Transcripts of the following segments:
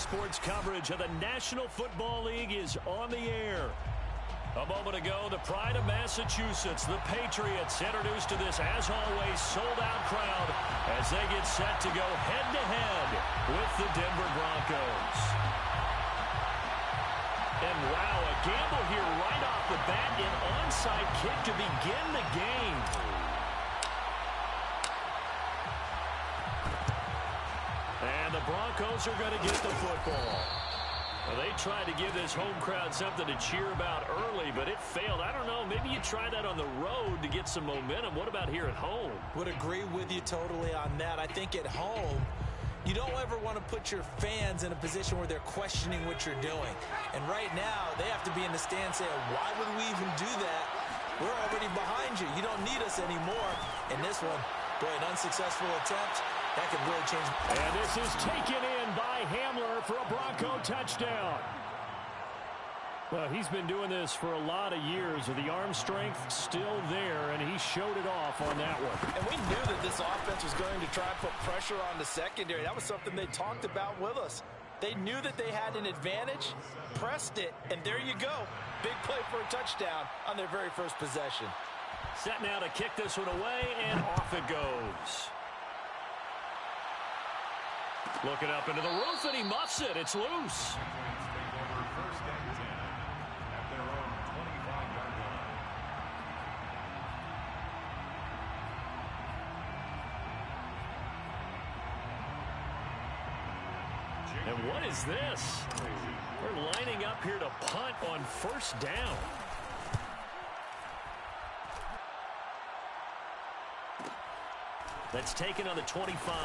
Sports coverage of the National Football League is on the air. A moment ago, the pride of Massachusetts, the Patriots, introduced to this, as always, sold-out crowd as they get set to go head-to-head with the Denver Broncos. And wow, a gamble here right off the bat, an onside kick to begin the game. And the Broncos are going to get the football. Well, they tried to give this home crowd something to cheer about early, but it failed. I don't know, maybe you try that on the road to get some momentum. What about here at home? Would agree with you totally on that. I think at home, you don't ever want to put your fans in a position where they're questioning what you're doing. And right now, they have to be in the stand saying, why would we even do that? We're already behind you. You don't need us anymore. And this one, boy, an unsuccessful attempt. That could really change. And this is taken in by Hamler for a Bronco touchdown. Well, he's been doing this for a lot of years with the arm strength still there, and he showed it off on that one. And we knew that this offense was going to try and put pressure on the secondary. That was something they talked about with us. They knew that they had an advantage, pressed it, and there you go. Big play for a touchdown on their very first possession. Set now to kick this one away, and off it goes. Looking up into the roof, and he muffs it. It's loose. And what is this? We're lining up here to punt on first down. That's taken on the 25.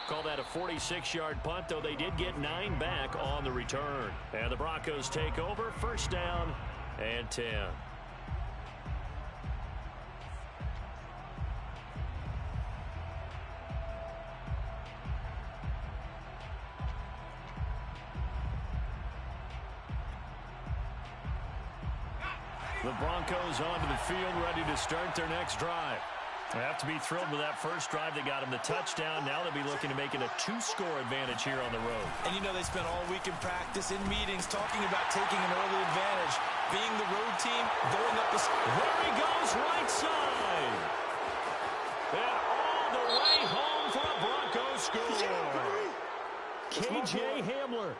Call that a 46-yard punt, though they did get 9 back on the return. And the Broncos take over, first down and 10. The Broncos onto the field, ready to start their next drive. They have to be thrilled with that first drive that got them the touchdown. Now they'll be looking to make it a 2-score advantage here on the road. And you know they spent all week in practice, in meetings, talking about taking an early advantage. Being the road team, going up the... There he goes, right side. And all the way home for a Broncos score. K.J. Hamler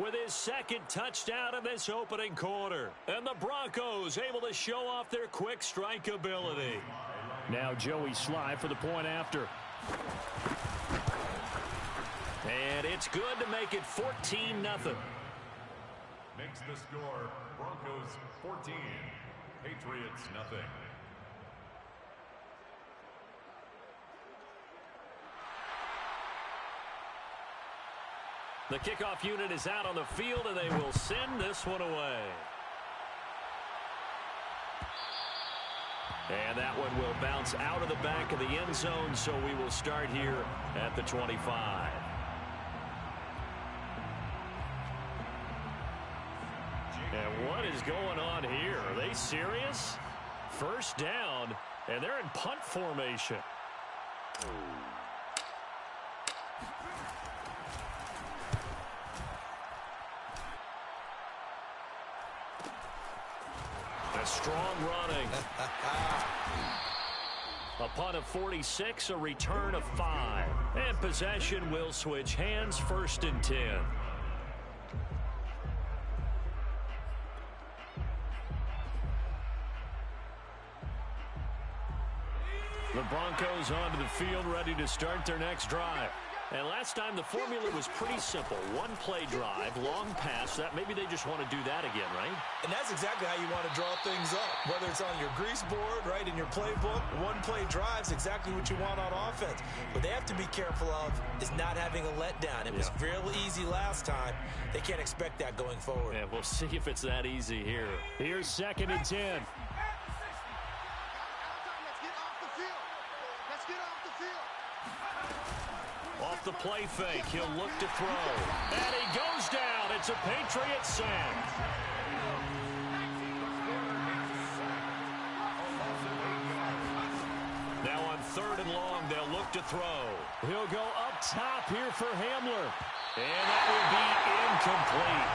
with his second touchdown in this opening quarter. And the Broncos able to show off their quick strike ability. Now Joey Sly for the point after. And it's good to make it 14-0. Makes the score Broncos 14, Patriots nothing. The kickoff unit is out on the field, and they will send this one away. And that one will bounce out of the back of the end zone, so we will start here at the 25. And what is going on here? Are they serious? First down, and they're in punt formation. Strong running. A punt of 46, a return of 5. And possession will switch hands, first and 10. The Broncos onto the field, ready to start their next drive. And last time the formula was pretty simple. One-play drive, long pass. That maybe they just want to do that again, right? And that's exactly how you want to draw things up. Whether it's on your grease board, right, in your playbook, one-play drive's exactly what you want on offense. What they have to be careful of is not having a letdown. It was fairly easy last time. They can't expect that going forward. Yeah, we'll see if it's that easy here. Here's second and 10. Off the play fake, he'll look to throw. And he goes down. It's a Patriot sack. Now on 3rd and long. They'll look to throw. He'll go up top here for Hamler. And that will be incomplete.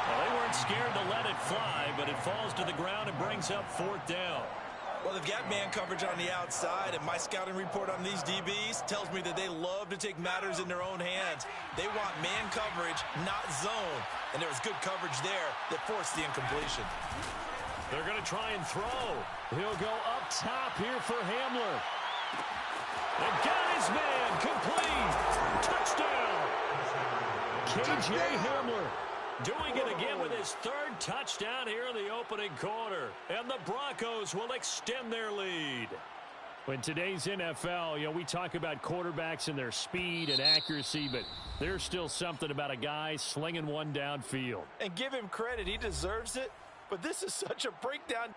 Well, they weren't scared to let it fly, but it falls to the ground and brings up 4th down. Well, they've got man coverage on the outside, and my scouting report on these DBs tells me that they love to take matters in their own hands. They want man coverage, not zone. And there was good coverage there that forced the incompletion. They're going to try and throw. He'll go up top here for Hamler. And got his man. Complete. Touchdown. K.J. Hamler doing it again with his 3rd touchdown here in the opening quarter. And the Broncos will extend their lead. In today's NFL, we talk about quarterbacks and their speed and accuracy, but there's still something about a guy slinging one downfield. And give him credit. He deserves it. But this is such a breakdown.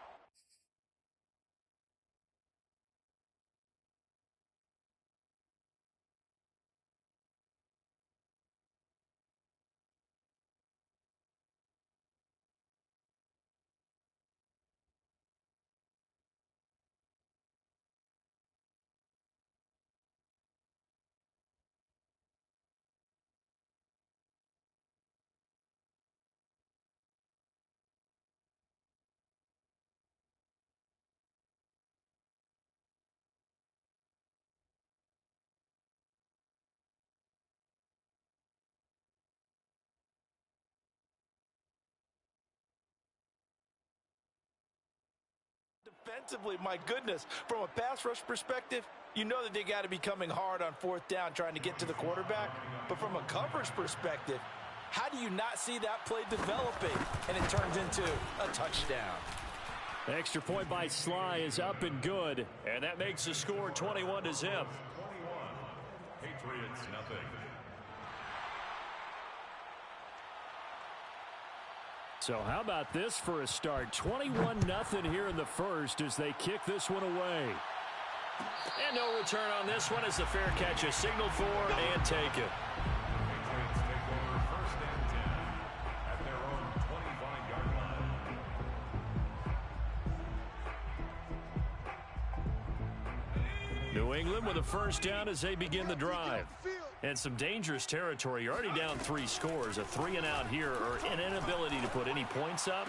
Defensively, my goodness, from a pass rush perspective, you know that they got to be coming hard on 4th down trying to get to the quarterback. But from a coverage perspective, how do you not see that play developing and it turns into a touchdown? The extra point by Sly is up and good, and that makes the score 21-0. 21. Patriots nothing. So how about this for a start? 21-0 here in the first as they kick this one away. And no return on this one as the fair catch is signaled for and taken. Patriots take over 1st and 10 at their own 25-yard line. New England with a 1st down as they begin the drive. And some dangerous territory. You're already down 3 scores. A 3-and-out here or an inability to put any points up.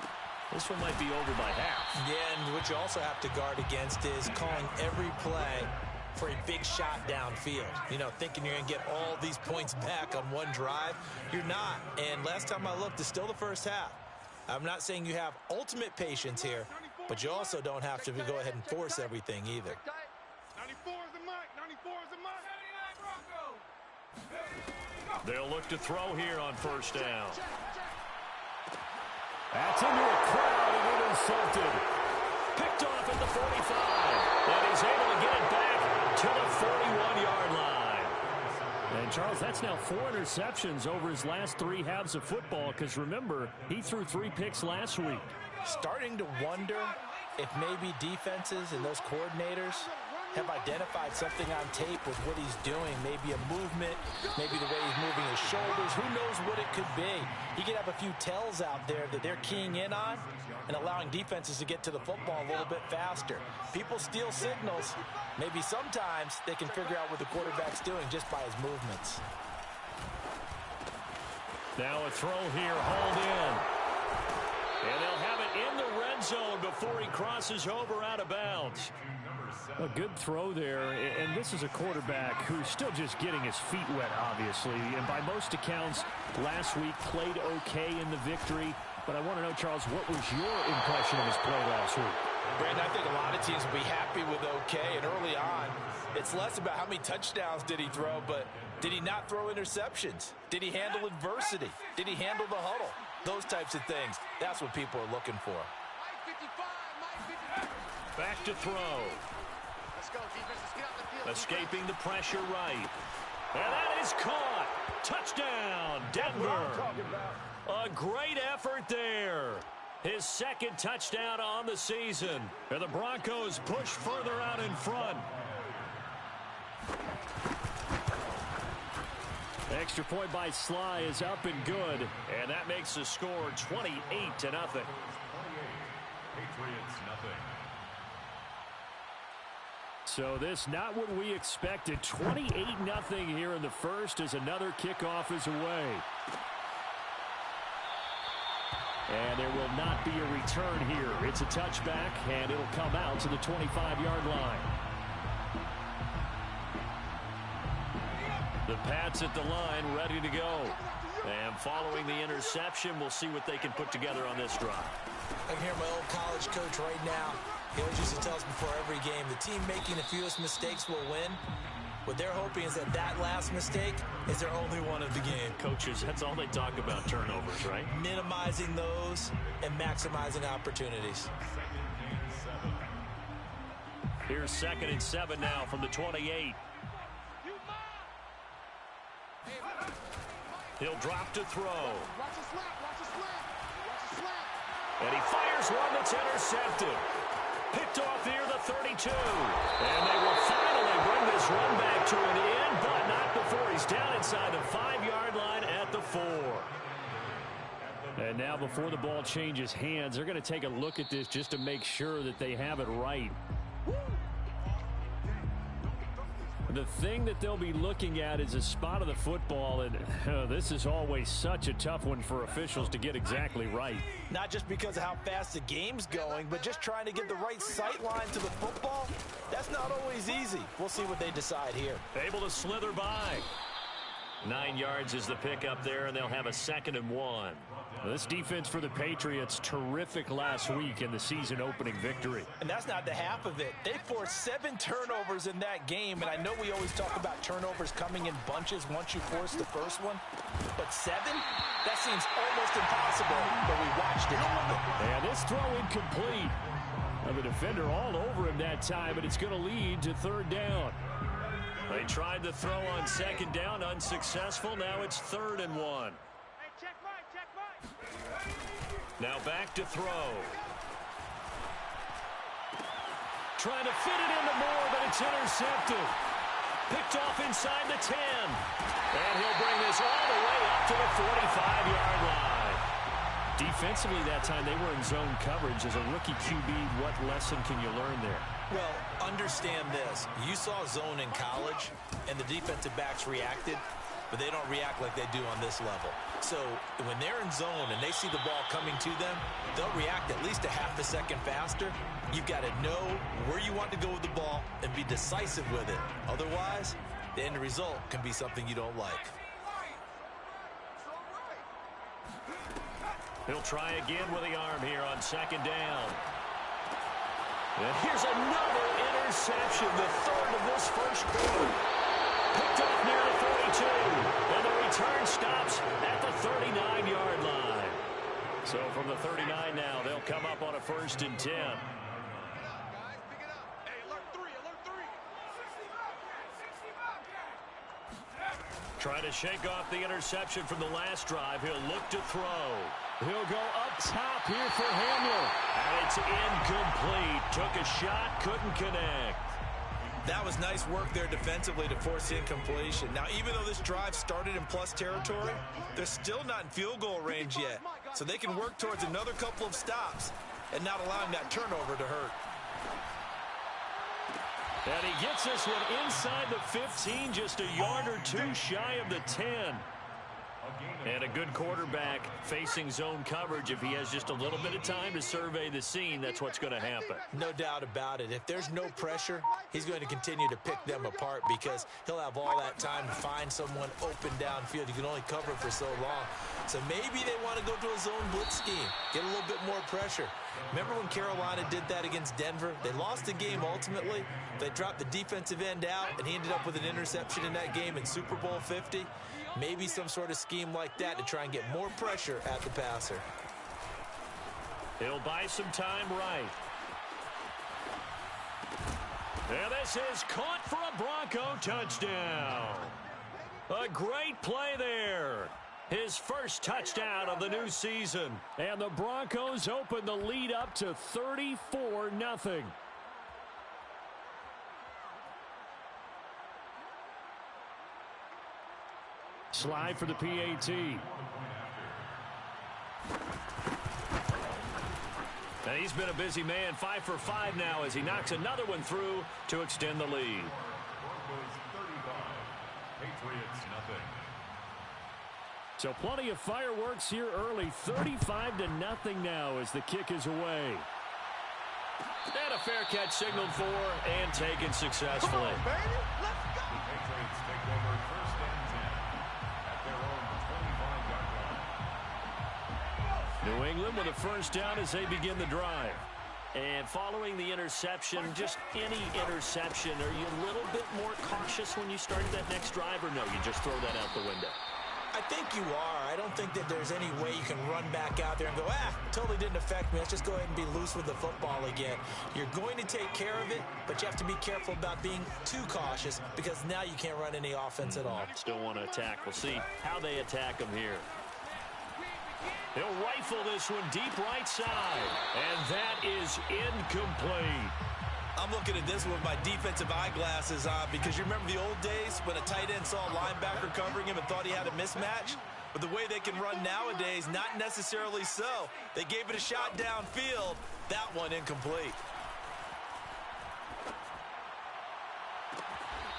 This one might be over by half. Yeah, and what you also have to guard against is calling every play for a big shot downfield. Thinking you're going to get all these points back on one drive. You're not. And last time I looked, it's still the first half. I'm not saying you have ultimate patience here, but you also don't have to go ahead and force everything either. 94 is the mic. 94 is the mic. They'll look to throw here on 1st down. That's into a crowd and intercepted. Picked off at the 45. And he's able to get it back to the 41-yard line. And, Charles, that's now 4 interceptions over his last 3 halves of football because, remember, he threw 3 picks last week. Starting to wonder if maybe defenses and those coordinators have identified something on tape with what he's doing. Maybe a movement, maybe the way he's moving his shoulders. Who knows what it could be? He could have a few tells out there that they're keying in on and allowing defenses to get to the football a little bit faster. People steal signals. Maybe sometimes they can figure out what the quarterback's doing just by his movements. Now a throw here, hauled in. And they'll have it in the red zone before he crosses over out of bounds. A good throw there, and this is a quarterback who's still just getting his feet wet, obviously. And by most accounts, last week played okay in the victory. But I want to know, Charles, what was your impression of his play last week? Brandon, I think a lot of teams will be happy with okay. And early on, it's less about how many touchdowns did he throw, but did he not throw interceptions? Did he handle adversity? Did he handle the huddle? Those types of things. That's what people are looking for. Back to throw. Escaping the pressure right. And that is caught. Touchdown, Denver. A great effort there. His 2nd touchdown on the season. And the Broncos push further out in front. Extra point by Sly is up and good. And that makes the score 28-0. 28. Patriots nothing. So this not what we expected. 28-0 here in the first as another kickoff is away. And there will not be a return here. It's a touchback, and it'll come out to the 25-yard line. The Pats at the line, ready to go. And following the interception, we'll see what they can put together on this drive. I can hear my old college coach right now. He always used to tell us before every game, the team making the fewest mistakes will win. What they're hoping is that that last mistake is their only one of the game. Coaches, that's all they talk about, turnovers, right? Minimizing those and maximizing opportunities. Here's 2nd and 7 now from the 28. He'll drop to throw. And he fires one that's intercepted. Picked off near the 32. And they will finally bring this run back to an end, but not before he's down inside the 5-yard line at the 4. And now before the ball changes hands, they're going to take a look at this just to make sure that they have it right. The thing that they'll be looking at is a spot of the football, and this is always such a tough one for officials to get exactly right. Not just because of how fast the game's going, but just trying to get the right sight line to the football. That's not always easy. We'll see what they decide here. Able to slither by. 9 yards is the pickup there, and they'll have a 2nd and 1. This defense for the Patriots, terrific last week in the season-opening victory. And that's not the half of it. They forced 7 turnovers in that game, and I know we always talk about turnovers coming in bunches once you force the first one. But 7? That seems almost impossible, but we watched it happen. And this throw incomplete. The defender all over him that time, but it's going to lead to 3rd down. They tried to throw on 2nd down, unsuccessful. Now it's 3rd and 1. Now back to throw. Trying to fit it into Moore, but it's intercepted. Picked off inside the 10. And he'll bring this all the way up to the 45-yard line. Defensively that time, they were in zone coverage. As a rookie QB, what lesson can you learn there? Well, understand this. You saw zone in college, and the defensive backs reacted, but they don't react like they do on this level. So when they're in zone and they see the ball coming to them, they'll react at least a half a second faster. You've got to know where you want to go with the ball and be decisive with it. Otherwise, the end result can be something you don't like. He'll try again with the arm here on 2nd down. And here's another interception, the 3rd of this first quarter. Picked up near the 42. And the return stops at the 39-yard line. So from the 39 now, they'll come up on a 1st and 10. Trying to shake off the interception from the last drive. He'll look to throw. He'll go up top here for Hamler. And it's incomplete. Took a shot, couldn't connect. That was nice work there defensively to force the incompletion. Now, even though this drive started in plus territory, they're still not in field goal range yet. So they can work towards another couple of stops and not allowing that turnover to hurt. And he gets this one inside the 15, just a yard or two shy of the 10. And a good quarterback facing zone coverage. If he has just a little bit of time to survey the scene, that's what's going to happen. No doubt about it. If there's no pressure, he's going to continue to pick them apart because he'll have all that time to find someone open downfield. You can only cover for so long. So maybe they want to go to a zone blitz scheme, get a little bit more pressure. Remember when Carolina did that against Denver? They lost the game ultimately. They dropped the defensive end out, and he ended up with an interception in that game in Super Bowl 50. Maybe some sort of scheme like that to try and get more pressure at the passer. He'll buy some time right. And this is caught for a Bronco touchdown. A great play there. His first touchdown of the new season. And the Broncos open the lead up to 34-0. Slide for the PAT. And he's been a busy man, 5 for 5 now as he knocks another one through to extend the lead. Broncos 35, Patriots nothing. So plenty of fireworks here early, 35-0 now as the kick is away. And a fair catch signaled for and taken successfully. Come on, baby. Let's go. The Patriots take over first and 10 at their own 25-yard line. New England with a first down as they begin the drive. And following the interception, just any interception, are you a little bit more cautious when you start that next drive, or no, you just throw that out the window? I think you are. I don't think that there's any way you can run back out there and go, totally didn't affect me. Let's just go ahead and be loose with the football again. You're going to take care of it, but you have to be careful about being too cautious because now you can't run any offense at all. Still want to attack. We'll see how they attack them here. He'll rifle this one deep right side, and that is incomplete. I'm looking at this one with my defensive eyeglasses on because you remember the old days when a tight end saw a linebacker covering him and thought he had a mismatch? But the way they can run nowadays, not necessarily so. They gave it a shot downfield. That one incomplete.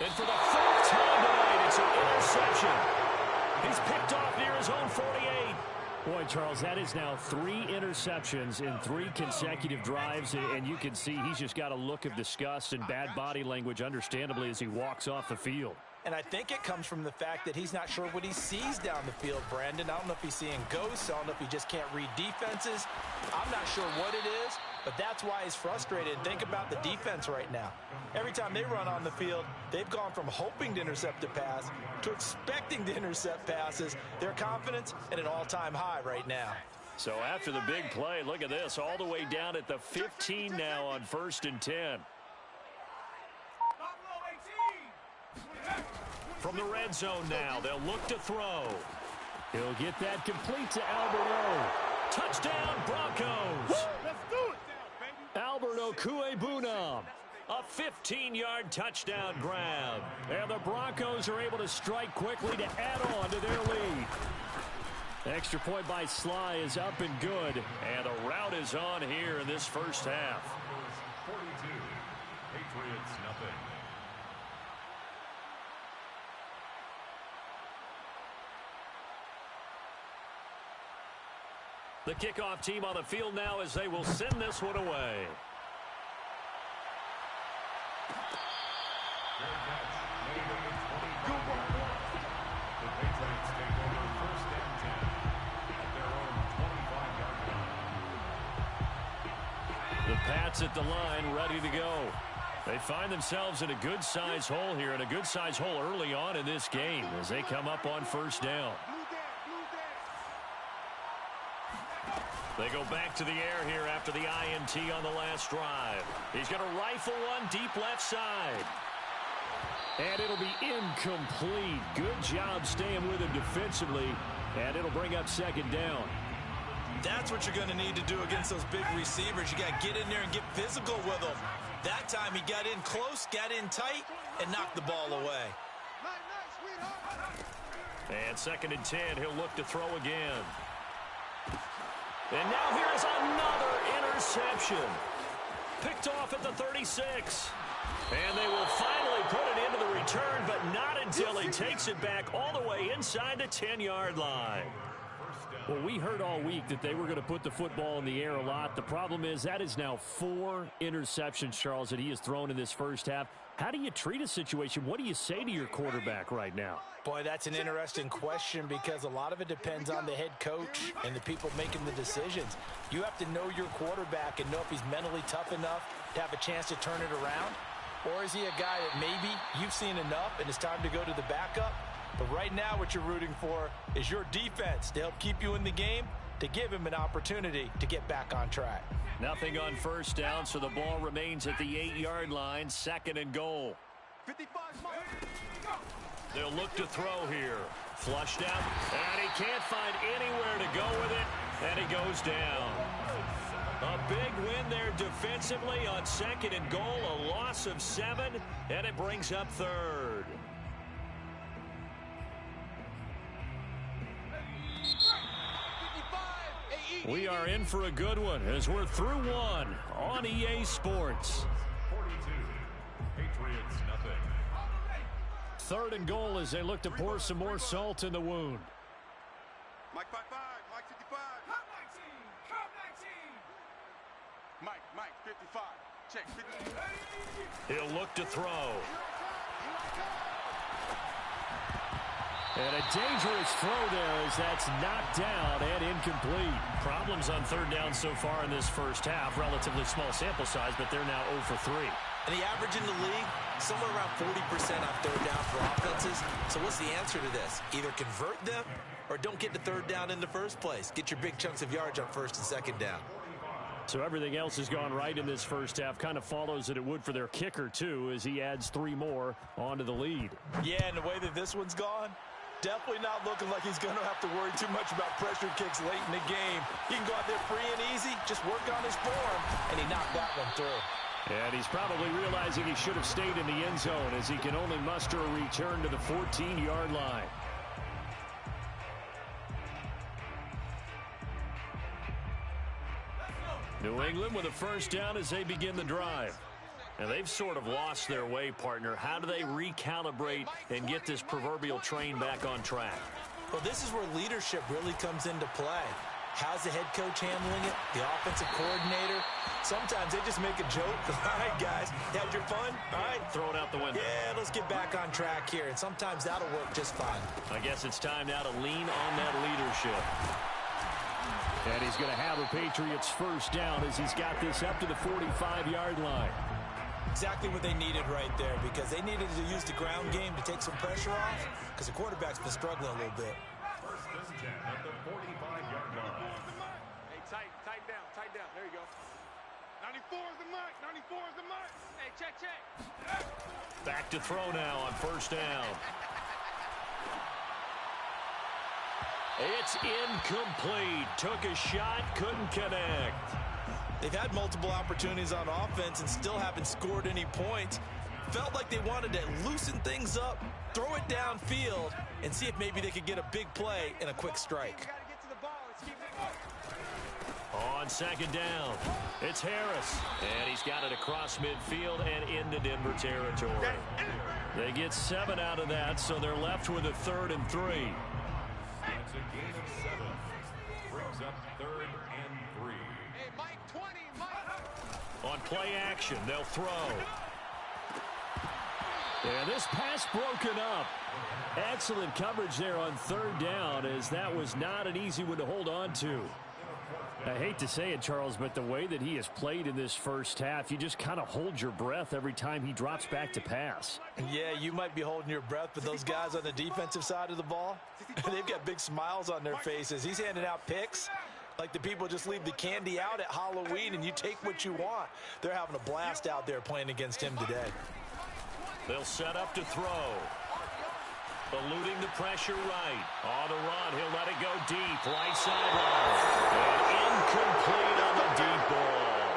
And for the fourth time tonight, it's an interception. He's picked off near his own 48. Boy, Charles, that is now 3 interceptions in 3 consecutive drives, and you can see he's just got a look of disgust and bad body language, understandably, as he walks off the field. And I think it comes from the fact that he's not sure what he sees down the field, Brandon. I don't know if he's seeing ghosts. I don't know if he just can't read defenses. I'm not sure what it is, but that's why he's frustrated. Think about the defense right now. Every time they run on the field, they've gone from hoping to intercept a pass to expecting to intercept passes. Their confidence at an all-time high right now. So after the big play, look at this, all the way down at the 15 now on 1st and 10. From the red zone now, they'll look to throw. He'll get that complete to Alberto. Touchdown, Broncos. Let's do it. Alberto Kuebuna. A 15-yard touchdown grab. And the Broncos are able to strike quickly to add on to their lead. Extra point by Sly is up and good. And the route is on here in this first half. 42, Patriots nothing. The kickoff team on the field now as they will send this one away. The Patriots take over first and 10 at their own 25-yard line. The Pats at the line, ready to go. They find themselves in a good-sized hole here, and a good-sized hole early on in this game as they come up on first down. They go back to the air here after the INT on the last drive. He's going to rifle one deep left side. And it'll be incomplete. Good job staying with him defensively, and it'll bring up second down. That's what you're going to need to do against those big receivers. You got to get in there and get physical with them. That time he got in close, got in tight, and knocked the ball away. And 2nd and 10, he'll look to throw again. And now here's another interception. Picked off at the 36. And they will finally put it into the return, but not until he takes it back all the way inside the 10-yard line. Well, we heard all week that they were going to put the football in the air a lot. The problem is that is now 4 interceptions, Charles, that he has thrown in this first half. How do you treat a situation? What do you say to your quarterback right now? Boy, that's an interesting question because a lot of it depends on the head coach and the people making the decisions. You have to know your quarterback and know if he's mentally tough enough to have a chance to turn it around. Or is he a guy that maybe you've seen enough and it's time to go to the backup? But right now what you're rooting for is your defense to help keep you in the game, to give him an opportunity to get back on track. Nothing on first down, so the ball remains at the 8-yard line, 2nd and goal. 55 miles. They'll look to throw here. Flushed out, and he can't find anywhere to go with it, and he goes down. A big win there defensively on 2nd and goal, a loss of 7, and it brings up 3rd. We are in for a good one as we're through one on EA Sports. 42. Patriots, nothing. Third and goal as they look to pour some more salt in the wound. Mike 55, Mike 55. Come 19, come 19. Mike 55. Check 50. He'll look to throw. And a dangerous throw there as that's knocked down and incomplete. Problems on third down so far in this first half. Relatively small sample size, but they're now 0 for 3. And the average in the league, somewhere around 40% on third down for offenses. So what's the answer to this? Either convert them or don't get to third down in the first place. Get your big chunks of yards on first and second down. So everything else has gone right in this first half. Kind of follows that it would for their kicker, too, as he adds 3 more onto the lead. Yeah, and the way that this one's gone, definitely not looking like he's going to have to worry too much about pressure kicks late in the game. He can go out there free and easy, just work on his form, and he knocked that one through. And he's probably realizing he should have stayed in the end zone as he can only muster a return to the 14-yard line. New England with a first down as they begin the drive. And they've sort of lost their way, partner. How do they recalibrate and get this proverbial train back on track? Well, this is where leadership really comes into play. How's the head coach handling it? The offensive coordinator? Sometimes they just make a joke. All right, guys, you had your fun? All right. Throw it out the window. Yeah, let's get back on track here. And sometimes that'll work just fine. I guess it's time now to lean on that leadership. And he's going to have a Patriots first down as he's got this up to the 45-yard line. Exactly what they needed right there, because they needed to use the ground game to take some pressure off, because the quarterback's been struggling a little bit. First and 10 at the 45-yard line. Hey, tight down. There you go. 94 is the mic. 94 is the mic. Hey, check. Back to throw now on first down. It's incomplete. Took a shot, couldn't connect. They've had multiple opportunities on offense and still haven't scored any points. Felt like they wanted to loosen things up, throw it downfield, and see if maybe they could get a big play and a quick strike. On second down, it's Harris. And he's got it across midfield and into Denver territory. They get 7 out of that, so they're left with a 3rd and 3. It's a gain of 7. Brings up 3rd and 3. Hey, Mike 20, Mike. On play action, they'll throw. And this pass broken up. Excellent coverage there on third down, as that was not an easy one to hold on to. I hate to say it, Charles, but the way that he has played in this first half, you just kind of hold your breath every time he drops back to pass. Yeah, you might be holding your breath, but those guys on the defensive side of the ball, they've got big smiles on their faces. He's handing out picks like the people just leave the candy out at Halloween and you take what you want. They're having a blast out there playing against him today. They'll set up to throw. Eluding the pressure right. On the run, he'll let it go deep. Right sideline. And incomplete on the deep ball.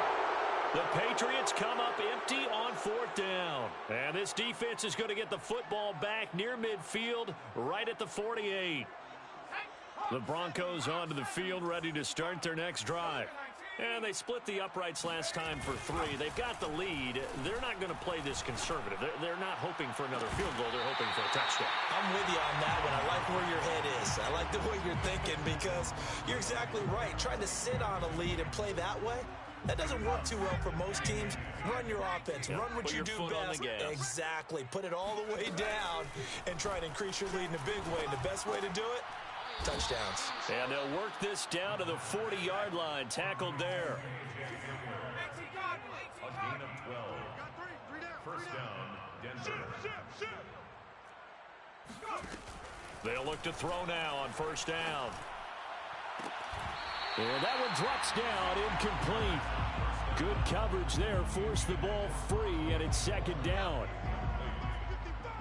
The Patriots come up empty on 4th down. And this defense is going to get the football back near midfield, right at the 48. The Broncos onto the field, ready to start their next drive. And they split the uprights last time for 3. They've got the lead. They're not going to play this conservative. They're not hoping for another field goal. They're hoping for a touchdown. I'm with you on that one. I like where your head is. I like the way you're thinking, because you're exactly right. Trying to sit on a lead and play that way, that doesn't work too well for most teams. Run your offense. Run what you do best. Exactly. Put it all the way down and try to increase your lead in a big way. And the best way to do it, touchdowns. And they'll work this down to the 40-yard line. Tackled there. A gain of 12. First down, Denver. They'll look to throw now on first down. And that one drops down, incomplete. Good coverage there, forced the ball free, and it's second down.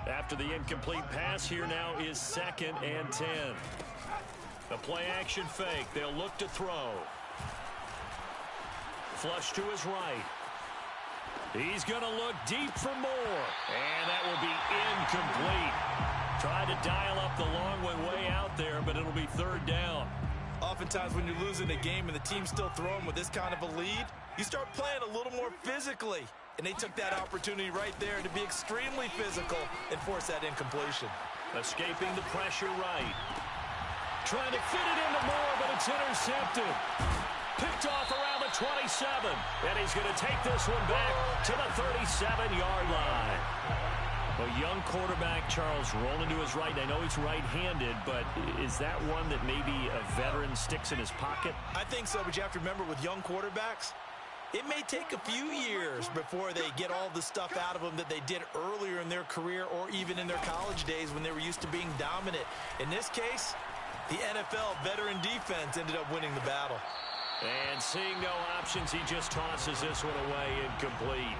After the incomplete pass, here now is 2nd and 10. A play-action fake. They'll look to throw. Flush to his right. He's going to look deep for more. And that will be incomplete. Tried to dial up the long one way out there, but it'll be 3rd down. Oftentimes when you're losing a game and the team's still throwing with this kind of a lead, you start playing a little more physically. And they took that opportunity right there to be extremely physical and force that incompletion. Escaping the pressure right. Trying to fit it into Moore, but it's intercepted. Picked off around the 27. And he's going to take this one back to the 37-yard line. A young quarterback, Charles, rolling to his right. I know he's right-handed, but is that one that maybe a veteran sticks in his pocket? I think so, but you have to remember with young quarterbacks, it may take a few years before they get all the stuff out of them that they did earlier in their career or even in their college days when they were used to being dominant. In this case, the NFL veteran defense ended up winning the battle. And seeing no options, he just tosses this one away, incomplete.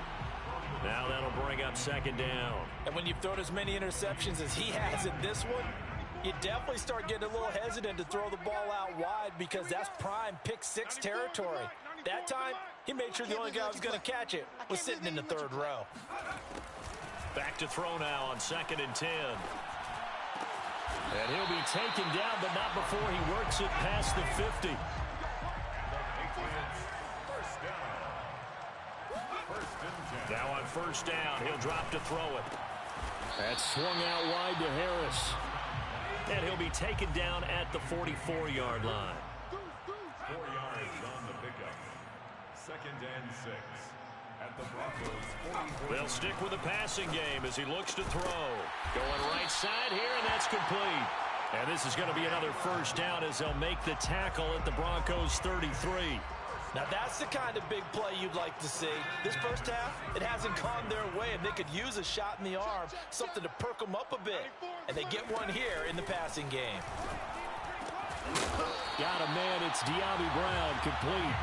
Now that'll bring up second down. And when you've thrown as many interceptions as he has in this one, you definitely start getting a little hesitant to throw the ball out wide because that's prime pick six territory. That time, he made sure the only guy who was going to catch it was sitting in the third row. Back to throw now on 2nd and 10. And he'll be taken down, but not before he works it past the 50. Now on 1st down, he'll drop to throw it. That's swung out wide to Harris. And he'll be taken down at the 44-yard line. 4 yards on the pickup. 2nd and 6 at the Broncos' 44. They'll stick with the passing game as he looks to throw. Going right side here, and that's complete. And this is going to be another 1st down as they'll make the tackle at the Broncos' 33. Now that's the kind of big play you'd like to see. This first half, it hasn't gone their way, and they could use a shot in the arm, something to perk them up a bit. And they get one here in the passing game. Got a man, it's De'Ami Brown, complete.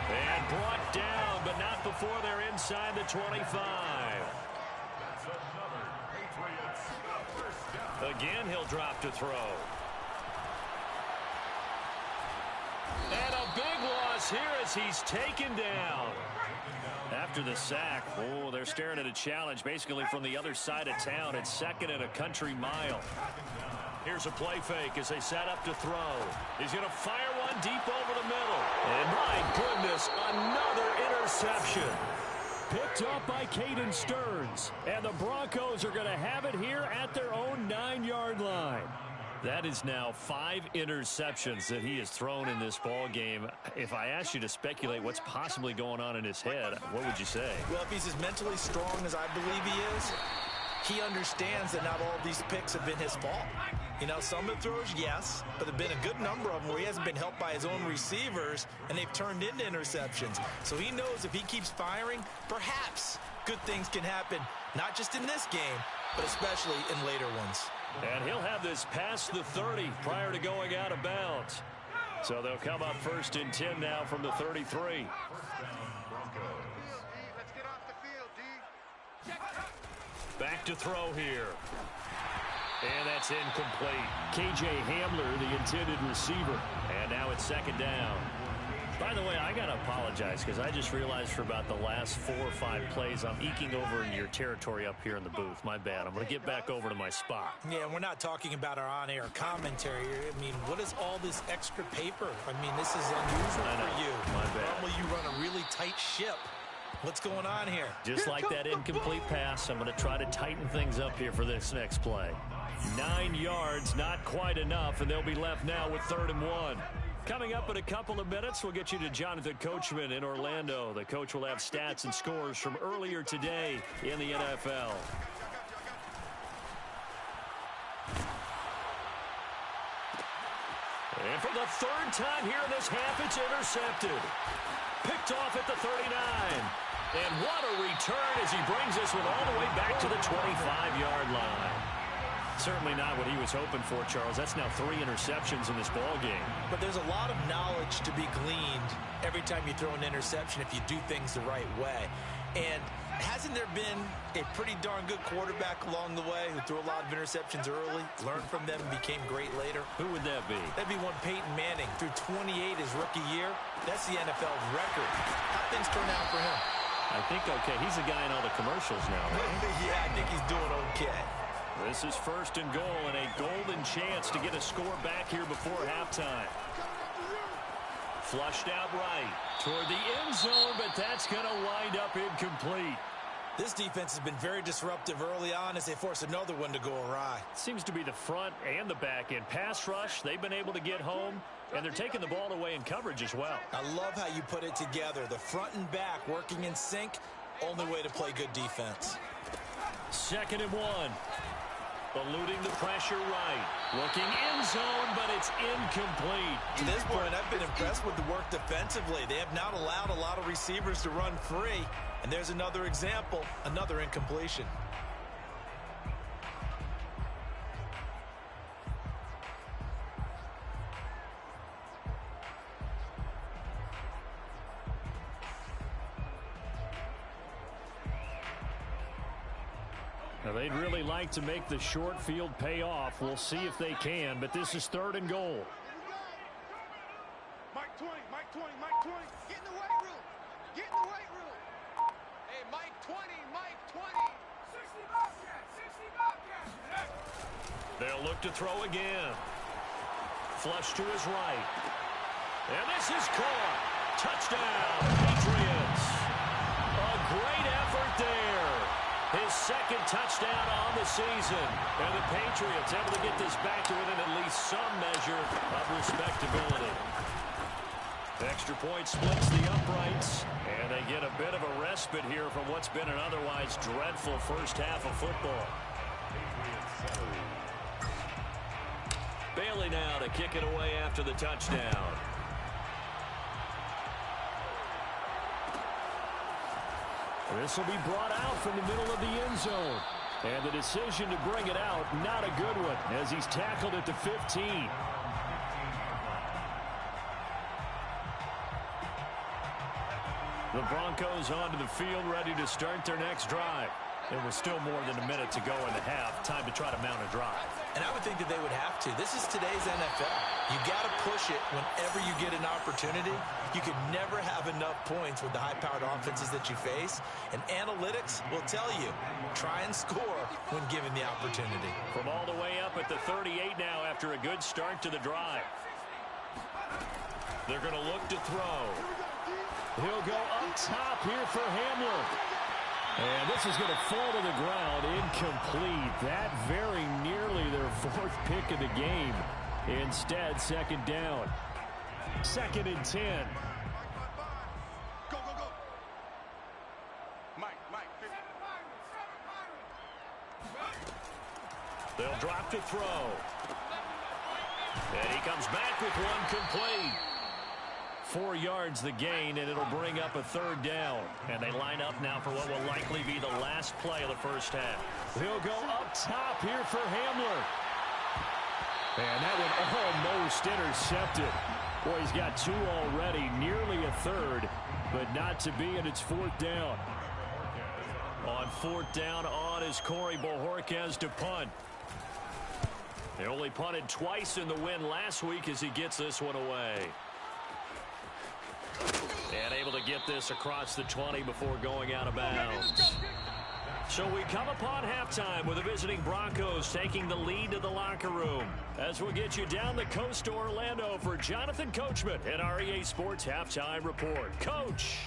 And brought down, but not before they're inside the 25. That's another Patriots 1st down. Again, he'll drop to throw. And a big loss here as he's taken down. After the sack, oh, they're staring at a challenge basically from the other side of town. It's 2nd and a country mile. Here's a play fake as they set up to throw. He's going to fire one deep over the middle. And my goodness, another interception. Picked up by Caden Stearns. And the Broncos are going to have it here at their own 9-yard line. That is now 5 interceptions that he has thrown in this ball game. If I asked you to speculate what's possibly going on in his head, what would you say? Well, if he's as mentally strong as I believe he is, he understands that not all of these picks have been his fault. You know, some of the throws, yes, but there have been a good number of them where he hasn't been helped by his own receivers, and they've turned into interceptions. So he knows if he keeps firing, perhaps good things can happen, not just in this game, but especially in later ones. And he'll have this past the 30 prior to going out of bounds. So they'll come up 1st and 10 now from the 33. Let's get off the field, D. Back to throw here. And that's incomplete. KJ Hamler, the intended receiver. And now it's 2nd down. By the way, I got to apologize because I just realized for about the last 4 or 5 plays, I'm eking over in your territory up here in the booth. My bad. I'm going to get back over to my spot. Yeah, we're not talking about our on-air commentary here. I mean, what is all this extra paper? I mean, this is unusual for you. My bad. Normally you run a really tight ship. What's going on here? Just like that incomplete pass, I'm going to try to tighten things up here for this next play. 9 yards, not quite enough, and they'll be left now with 3rd and 1. Coming up in a couple of minutes, we'll get you to Jonathan Coachman in Orlando. The coach will have stats and scores from earlier today in the NFL. And for the 3rd time here in this half, it's intercepted. Picked off at the 39. And what a return as he brings this one all the way back to the 25-yard line. Certainly not what he was hoping for, Charles. That's now 3 interceptions in this ball game. But there's a lot of knowledge to be gleaned every time you throw an interception if you do things the right way. And hasn't there been a pretty darn good quarterback along the way who threw a lot of interceptions early, learned from them, and became great later? Who would that be? That'd be one Peyton Manning. Threw 28 his rookie year. That's the NFL record. How things turn out for him? I think okay. He's the guy in all the commercials now, right? Yeah, I think he's doing okay. This is 1st and goal and a golden chance to get a score back here before halftime. Flushed out right toward the end zone, but that's going to wind up incomplete. This defense has been very disruptive early on as they force another one to go awry. Seems to be the front and the back end. Pass rush, they've been able to get home, and they're taking the ball away in coverage as well. I love how you put it together. The front and back working in sync. Only way to play good defense. 2nd and 1. Eluding the pressure right. Looking end zone, but it's incomplete. To this point, I've been impressed with the work defensively. They have not allowed a lot of receivers to run free. And there's another example, another incompletion. Now, they'd really like to make the short field pay off. We'll see if they can, but this is 3rd and goal. Mike 20, Mike 20, Mike 20. Get in the weight room. Get in the weight room. Hey, Mike 20, Mike 20. 60 Bobcats, 60 Bobcats. They'll look to throw again. Flush to his right. And this is caught. Touchdown, Patriots. A great effort there. His 2nd touchdown on the season. And the Patriots able to get this back to within at least some measure of respectability. Extra point splits the uprights. And they get a bit of a respite here from what's been an otherwise dreadful first half of football. Bailey now to kick it away after the touchdown. This will be brought out from the middle of the end zone. And the decision to bring it out, not a good one, as he's tackled at the 15. The Broncos onto the field, ready to start their next drive. There was still more than a minute to go in the half. Time to try to mount a drive. And I would think that they would have to. This is today's NFL. You got to push it whenever you get an opportunity. You can never have enough points with the high-powered offenses that you face. And analytics will tell you, try and score when given the opportunity. From all the way up at the 38 now after a good start to the drive. They're going to look to throw. He'll go up top here for Hamler. And this is going to fall to the ground, incomplete. That very nearly their 4th pick of the game. Instead, 2nd down. 2nd and 10. Go, go, go. Mike, Mike. They'll drop to throw. And he comes back with one complete. 4 yards the gain, and it'll bring up a 3rd down. And they line up now for what will likely be the last play of the first half. He'll go up top here for Hamler. And that one almost intercepted. Boy, he's got 2 already, nearly a 3rd, but not to be, and it's 4th down. On 4th down on is Corey Bojorquez to punt. They only punted twice in the win last week as he gets this one away. And able to get this across the 20 before going out of bounds. So we come upon halftime with the visiting Broncos taking the lead to the locker room. As we'll get you down the coast to Orlando for Jonathan Coachman and our EA Sports Halftime Report. Coach.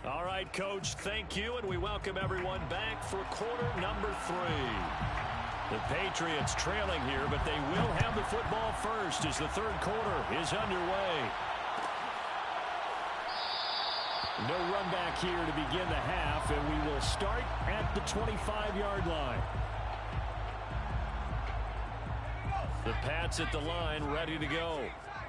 All right, Coach, thank you, and we welcome everyone back for quarter number 3. The Patriots trailing here, but they will have the football first as the 3rd quarter is underway. No run back here to begin the half, and we will start at the 25-yard line. The Pats at the line, ready to go.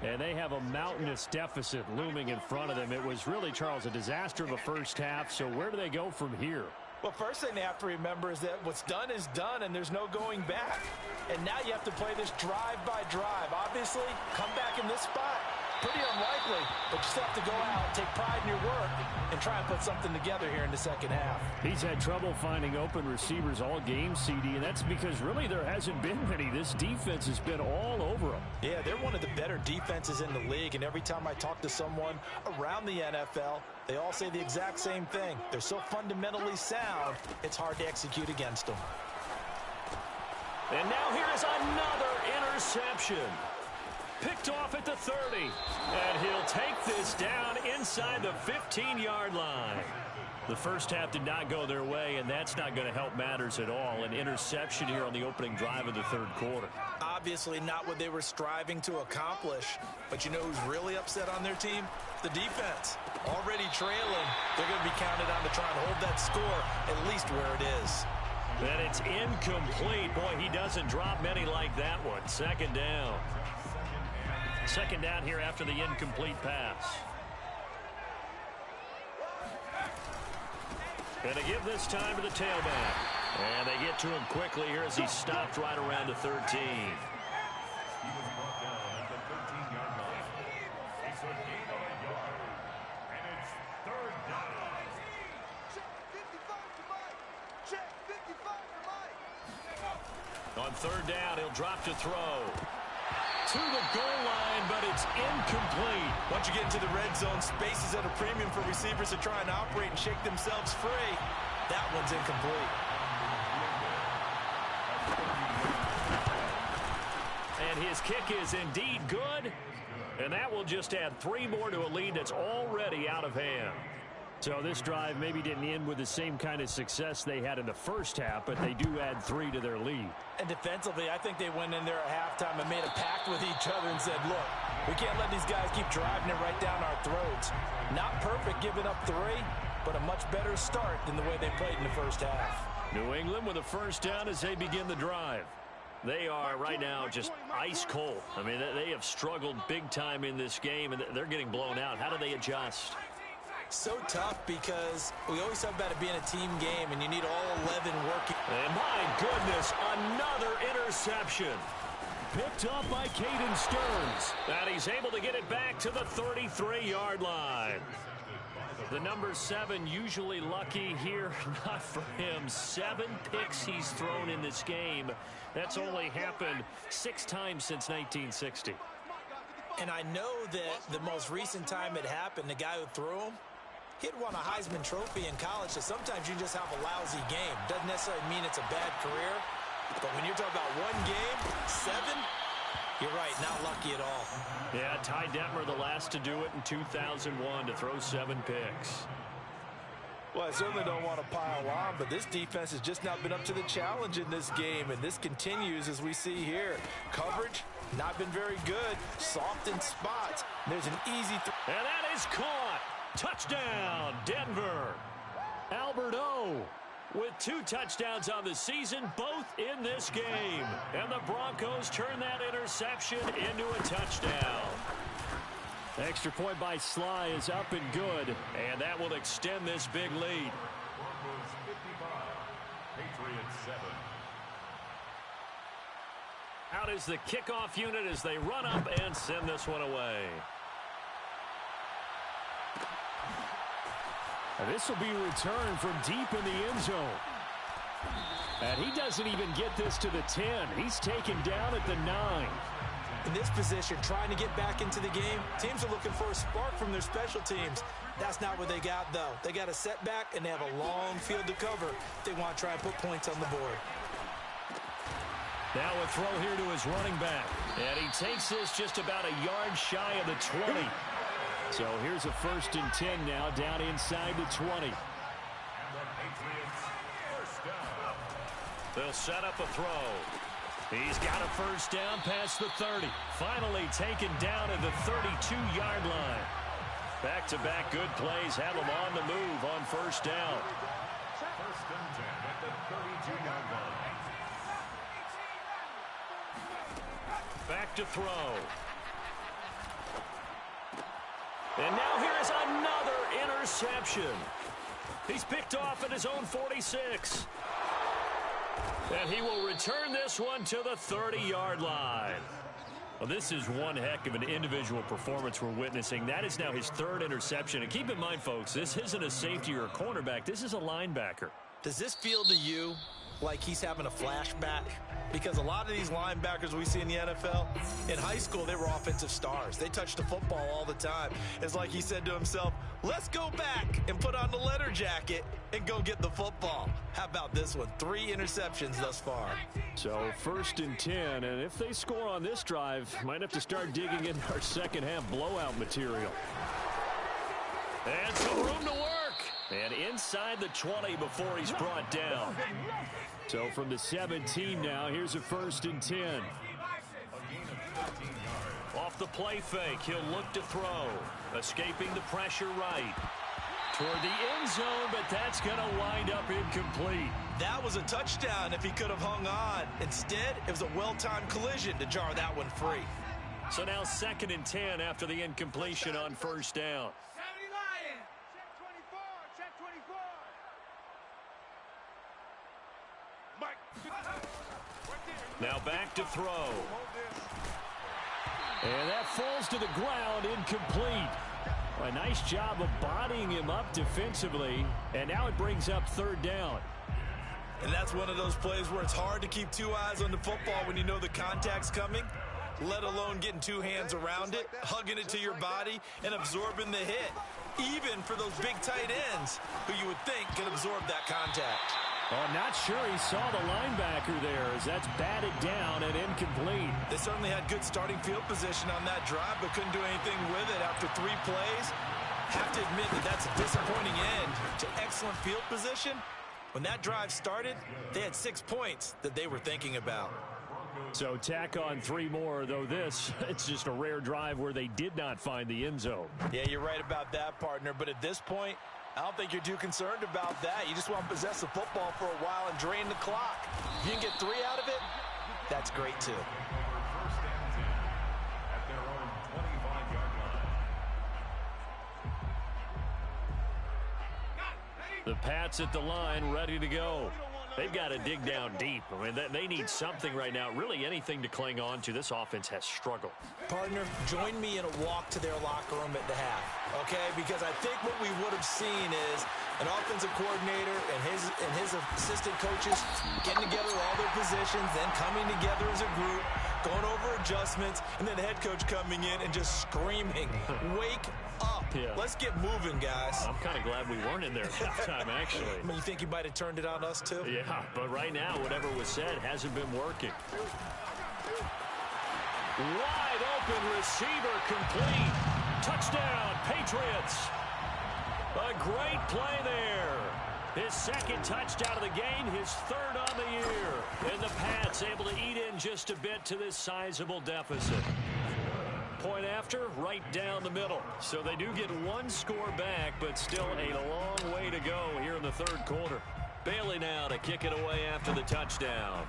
And they have a mountainous deficit looming in front of them. It was really, Charles, a disaster of a first half. So where do they go from here? Well, first thing they have to remember is that what's done is done, and there's no going back. And now you have to play this drive by drive. Obviously, come back in this spot. Pretty unlikely, but you still have to go out, take pride in your work, and try and put something together here in the second half. He's had trouble finding open receivers all game, CD, and that's because really there hasn't been many. This defense has been all over them. Yeah, they're one of the better defenses in the league, and every time I talk to someone around the NFL, they all say the exact same thing. They're so fundamentally sound, it's hard to execute against them. And now here is another interception. Picked off at the 30. And he'll take this down inside the 15-yard line. The first half did not go their way, and that's not going to help matters at all. An interception here on the opening drive of the third quarter. Obviously not what they were striving to accomplish. But you know who's really upset on their team? The defense. Already trailing. They're going to be counted on to try and hold that score at least where it is. And it's incomplete. Boy, he doesn't drop many like that one. Second down. Second down here after the incomplete pass. Going to give this time to the tailback. And they get to him quickly here as he stopped right around the 13. He was brought down at the 13-yard line. It's a gain of a yard. And it's third down. Check 55 to Mike. Check 55 to Mike. On third down, he'll drop to throw. To the goal line, but it's incomplete. Once you get into the red zone, space is at a premium for receivers to try and operate and shake themselves free. That one's incomplete. And his kick is indeed good. And that will just add 3 more to a lead that's already out of hand. So this drive maybe didn't end with the same kind of success they had in the first half, but they do add 3 to their lead. And defensively, I think they went in there at halftime and made a pact with each other and said, look, we can't let these guys keep driving it right down our throats. Not perfect giving up 3, but a much better start than the way they played in the first half. New England with a first down as they begin the drive. They are right now just ice cold. I mean, they have struggled big time in this game, and they're getting blown out. How do they adjust? So tough because we always talk about it being a team game, and you need all 11 working. And my goodness, another interception. Picked up by Caden Stearns. And he's able to get it back to the 33-yard line. The number 7 usually lucky here. Not for him. 7 picks he's thrown in this game. That's only happened 6 times since 1960. And I know that the most recent time it happened, the guy who threw him, he'd won a Heisman Trophy in college, so sometimes you just have a lousy game. Doesn't necessarily mean it's a bad career, but when you're talking about one game, 7, you're right, not lucky at all. Yeah, Ty Detmer, the last to do it in 2001, to throw 7 picks. Well, I certainly don't want to pile on, but this defense has just not been up to the challenge in this game, and this continues as we see here. Coverage, not been very good. Soft in spots. There's an easy and that is caught. Touchdown, Denver. Albert O with 2 touchdowns on the season, both in this game. And the Broncos turn that interception into a touchdown. Extra point by Sly is up and good, and that will extend this big lead. Broncos 55, Patriots 7. Out is the kickoff unit as they run up and send this one away. And this will be returned from deep in the end zone. And he doesn't even get this to the 10. He's taken down at the 9. In this position, trying to get back into the game, teams are looking for a spark from their special teams. That's not what they got, though. They got a setback, and they have a long field to cover if they want to try and put points on the board. Now a throw here to his running back. And he takes this just about a yard shy of the 20. So here's a 1st and 10 now, down inside the 20. And the Patriots first down. They'll set up a throw. He's got a first down past the 30. Finally taken down at the 32-yard line. Back-to-back good plays have him on the move on first down. First and 10 at the 32-yard line. Back to throw. And now here is another interception. He's picked off at his own 46. And he will return this one to the 30-yard line. Well, this is one heck of an individual performance we're witnessing. That is now his third interception. And keep in mind, folks, this isn't a safety or a cornerback. This is a linebacker. Does this feel to you like he's having a flashback? Because a lot of these linebackers we see in the NFL, in high school, they were offensive stars. They touched the football all the time. It's like he said to himself, let's go back and put on the leather jacket and go get the football. How about this one? 3 interceptions thus far. So 1st and 10, and if they score on this drive, might have to start digging into our second half blowout material. And some room to work. And inside the 20 before he's brought down. So from the 17 now, here's a 1st and 10. Off the play fake, he'll look to throw. Escaping the pressure right. Toward the end zone, but that's going to wind up incomplete. That was a touchdown if he could have hung on. Instead, it was a well-timed collision to jar that one free. So now 2nd and 10 after the incompletion on 1st down. Now back to throw. And that falls to the ground, incomplete. A nice job of bodying him up defensively. And now it brings up 3rd down. And that's one of those plays where it's hard to keep 2 eyes on the football when you know the contact's coming, let alone getting 2 hands around it, hugging it to your body, and absorbing the hit. Even for those big tight ends who you would think can absorb that contact. Oh, I'm not sure he saw the linebacker there as that's batted down and incomplete. They certainly had good starting field position on that drive, but couldn't do anything with it after 3 plays. Have to admit that that's a disappointing end to excellent field position. When that drive started, they had 6 points that they were thinking about. So tack on 3 more, though this, it's just a rare drive where they did not find the end zone. Yeah, you're right about that, partner, but at this point, I don't think you're too concerned about that. You just want to possess the football for a while and drain the clock. If you can get 3 out of it, that's great too. 1st and 10 at their own 25-yard line. The Pats at the line, ready to go. They've got to dig down deep. I mean, they need something right now, really anything to cling on to. This offense has struggled. Partner, join me in a walk to their locker room at the half, okay? Because I think what we would have seen is an offensive coordinator and his assistant coaches getting together all their positions, then coming together as a group, going over adjustments, and then the head coach coming in and just screaming, wake up. Yeah. Let's get moving, guys. I'm kind of glad we weren't in there at halftime, actually. I mean, you think you might have turned it on us, too? Yeah, but right now, whatever was said hasn't been working. Wide open receiver complete. Touchdown, Patriots. A great play there. His 2nd touchdown of the game, his 3rd on the year. And the Pats able to eat in just a bit to this sizable deficit. Point after, right down the middle. So they do get 1 score back, but still a long way to go here in the 3rd quarter. Bailey now to kick it away after the touchdown.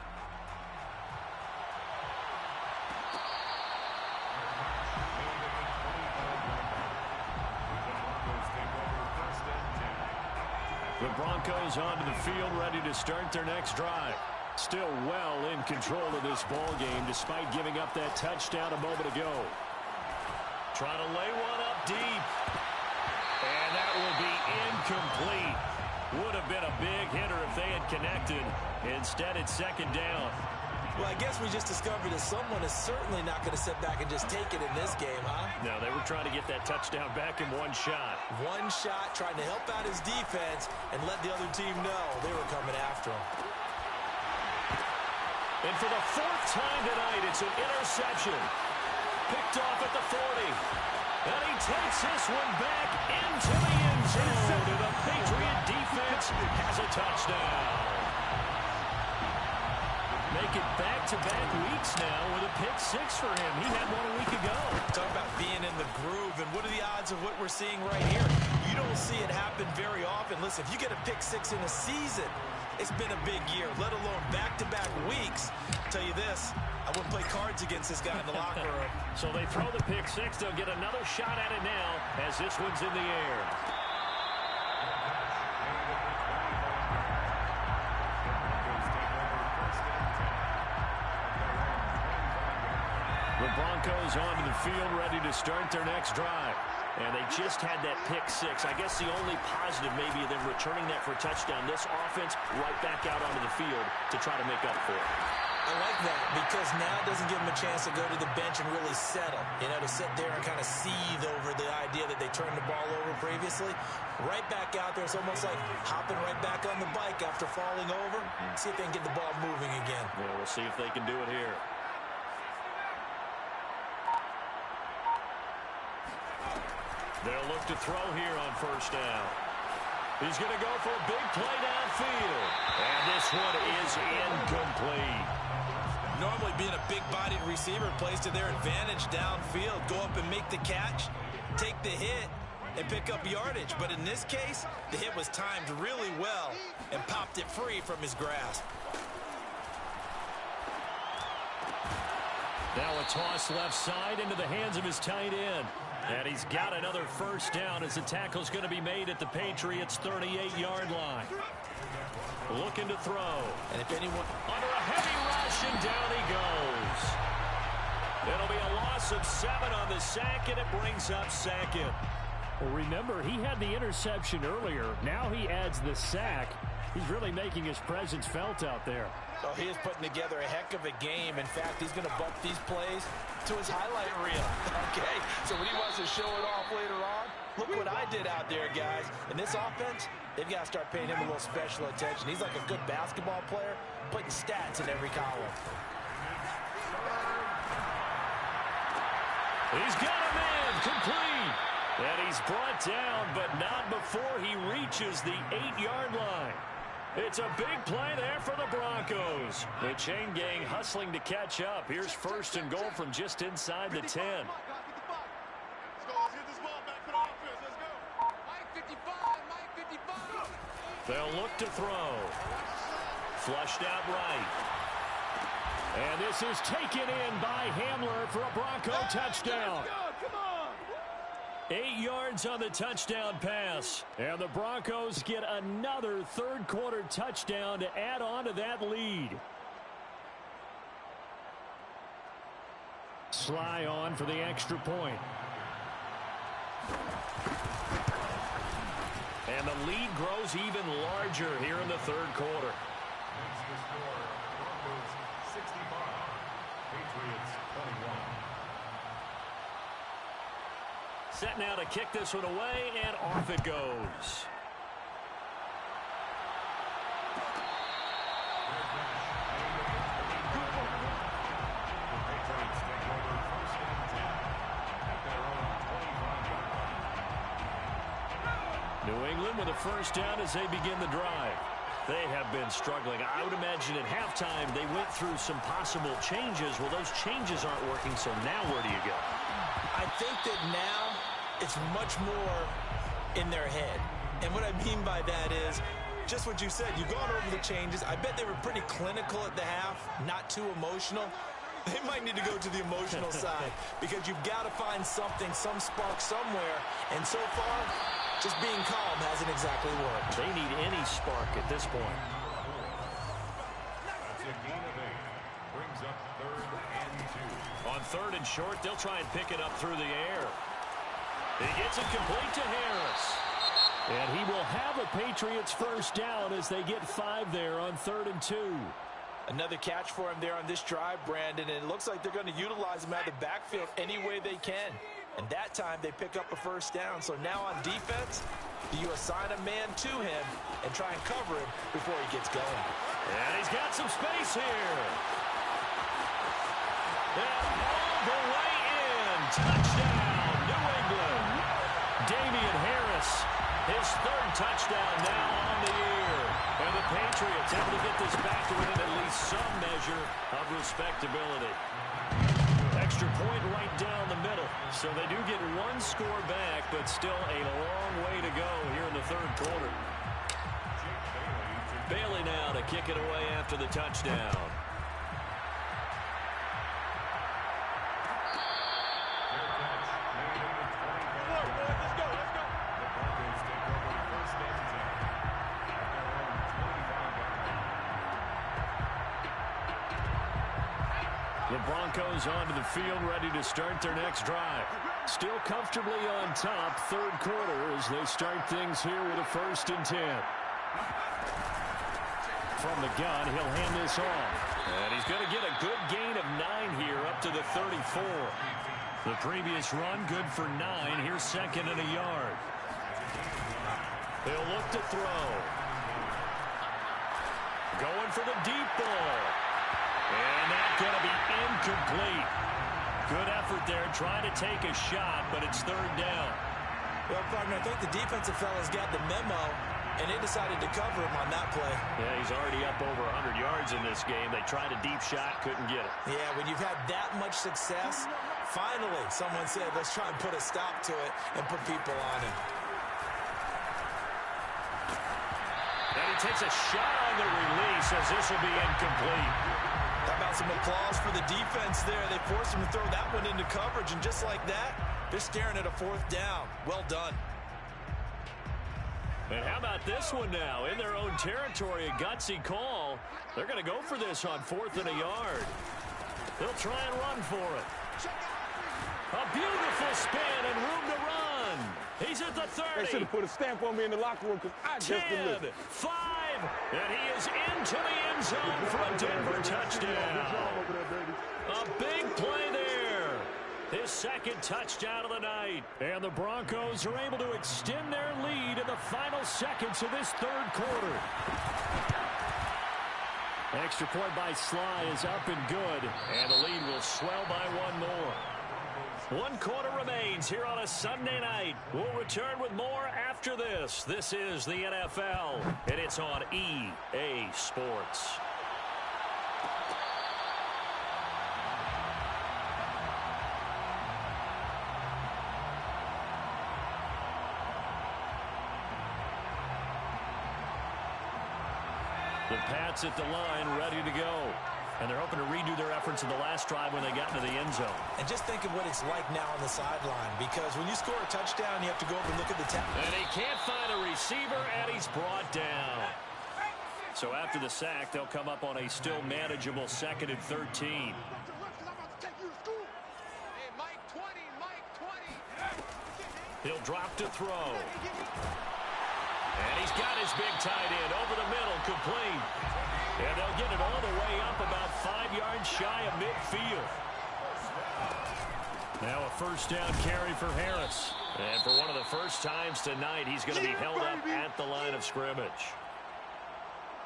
The Broncos onto the field, ready to start their next drive. Still well in control of this ball game, despite giving up that touchdown a moment ago. Trying to lay one up deep. And that will be incomplete. Would have been a big hitter if they had connected. Instead, it's 2nd down. Well, I guess we just discovered that someone is certainly not going to sit back and just take it in this game, huh? No, they were trying to get that touchdown back in 1 shot. 1 shot, trying to help out his defense and let the other team know they were coming after him. And for the 4th time tonight, it's an interception. Picked off at the 40. And he takes this one back into the end zone. And the Patriot defense has a touchdown. Make it back-to-back weeks now with a pick 6 for him. He had one a week ago. Talk about being in the groove, and what are the odds of what we're seeing right here? You don't see it happen very often. Listen, if you get a pick 6 in a season, it's been a big year, let alone back-to-back weeks. I'll tell you this, I wouldn't play cards against this guy in the locker room. So they throw the pick 6. They'll get another shot at it now as this one's in the air. The Broncos Broncos onto the field, ready to start their next drive. And they just had that pick six. I guess the only positive maybe of them returning that for a touchdown. This offense right back out onto the field to try to make up for it. I like that because now it doesn't give them a chance to go to the bench and really settle. You know, to sit there and kind of seethe over the idea that they turned the ball over previously. Right back out there. It's almost like hopping right back on the bike after falling over. See if they can get the ball moving again. Yeah, we'll see if they can do it here. They'll look to throw here on first down. He's going to go for a big play downfield. And this one is incomplete. Normally being a big-bodied receiver plays to their advantage downfield. Go up and make the catch, take the hit, and pick up yardage. But in this case, the hit was timed really well and popped it free from his grasp. Now a toss left side into the hands of his tight end. And he's got another first down as the tackle's going to be made at the Patriots' 38-yard line. Looking to throw. And if anyone... Under a heavy rush, and down he goes. It'll be a loss of 7 on the sack, and it brings up second. Well, remember, he had the interception earlier. Now he adds the sack. He's really making his presence felt out there. Oh, he is putting together a heck of a game. In fact, he's going to bump these plays to his highlight reel. Okay, so when he wants to show it off later on, look what I did out there, guys. In this offense, they've got to start paying him a little special attention. He's like a good basketball player, putting stats in every column. He's got a man complete. And he's brought down, but not before he reaches the 8-yard line. It's a big play there for the Broncos. The chain gang hustling to catch up. Here's first and goal from just inside the 10. Let's go. Let's get this ball back for the offense. Let's go. Mike 55. Mike 55. They'll look to throw. Flushed out right. And this is taken in by Hamler for a Bronco touchdown. Let's go. Come on. 8 yards on the touchdown pass. And the Broncos get another third-quarter touchdown to add on to that lead. Sly on for the extra point. And the lead grows even larger here in the third quarter. That's the score. Broncos 65. Patriots 21. Set now to kick this one away, and off it goes. New England with a first down as they begin the drive. They have been struggling. I would imagine at halftime they went through some possible changes. Well, those changes aren't working, so now where do you go? I think that now it's much more in their head. And what I mean by that is just what you said. You've gone over the changes. I bet they were pretty clinical at the half, not too emotional. They might need to go to the emotional side because you've got to find something, some spark somewhere. And so far, just being calm hasn't exactly worked. They need any spark at this point. That's a gain of 8. Brings up 3rd and 2. On 3rd and short, they'll try and pick it up through the air. He gets it complete to Harris. And he will have a Patriots first down as they get 5 there on 3rd and 2. Another catch for him there on this drive, Brandon, and it looks like they're going to utilize him out of the backfield any way they can. And that time they pick up a first down. So now on defense, do you assign a man to him and try and cover him before he gets going? And he's got some space here. And all the way in. Touchdown, New England. Damian Harris, his 3rd touchdown now on the year. And the Patriots able to get this back to within at least some measure of respectability. Extra point right down the middle. So they do get 1 score back, but still a long way to go here in the 3rd quarter. Bailey now to kick it away after the touchdown. The Broncos onto the field, ready to start their next drive. Still comfortably on top, third quarter, as they start things here with a 1st and 10. From the gun, he'll hand this off. And he's going to get a good gain of 9 here, up to the 34. The previous run, good for 9. Here's 2nd and a yard. He'll look to throw. Going for the deep ball. And that's going to be incomplete. Good effort there, trying to take a shot, but it's 3rd down. Well, partner, I think the defensive fellas got the memo, and they decided to cover him on that play. Yeah, he's already up over 100 yards in this game. They tried a deep shot, couldn't get it. Yeah, when you've had that much success, finally someone said, let's try and put a stop to it and put people on him. And he takes a shot on the release as this will be incomplete. How about some applause for the defense there? They forced him to throw that one into coverage, and just like that, they're staring at a 4th down. Well done. And how about this one now? In their own territory, a gutsy call. They're going to go for this on 4th and a yard. They'll try and run for it. A beautiful spin and room to run. He's at the 30. They should have put a stamp on me in the locker room because I just 10, delivered. 5, and he is into the end zone for a Denver touchdown. A big play there. His 2nd touchdown of the night. And the Broncos are able to extend their lead in the final seconds of this 3rd quarter. Extra point by Sly is up and good. And the lead will swell by 1 more. 1 quarter remains here on a Sunday night. We'll return with more after this. This is the NFL, and it's on EA Sports. The Pats at the line, ready to go. And they're hoping to redo their efforts in the last drive when they got into the end zone. And just think of what it's like now on the sideline, because when you score a touchdown, you have to go over and look at the tackle. And he can't find a receiver, and he's brought down. So after the sack, they'll come up on a still manageable 2nd and 13. Hey, Mike 20, Mike 20. He'll drop to throw. And he's got his big tight end over the middle, complete. And they'll get it all the way up about 5 yards shy of midfield. Now a 1st down carry for Harris. And for one of the first times tonight, he's going to be held up at the line of scrimmage.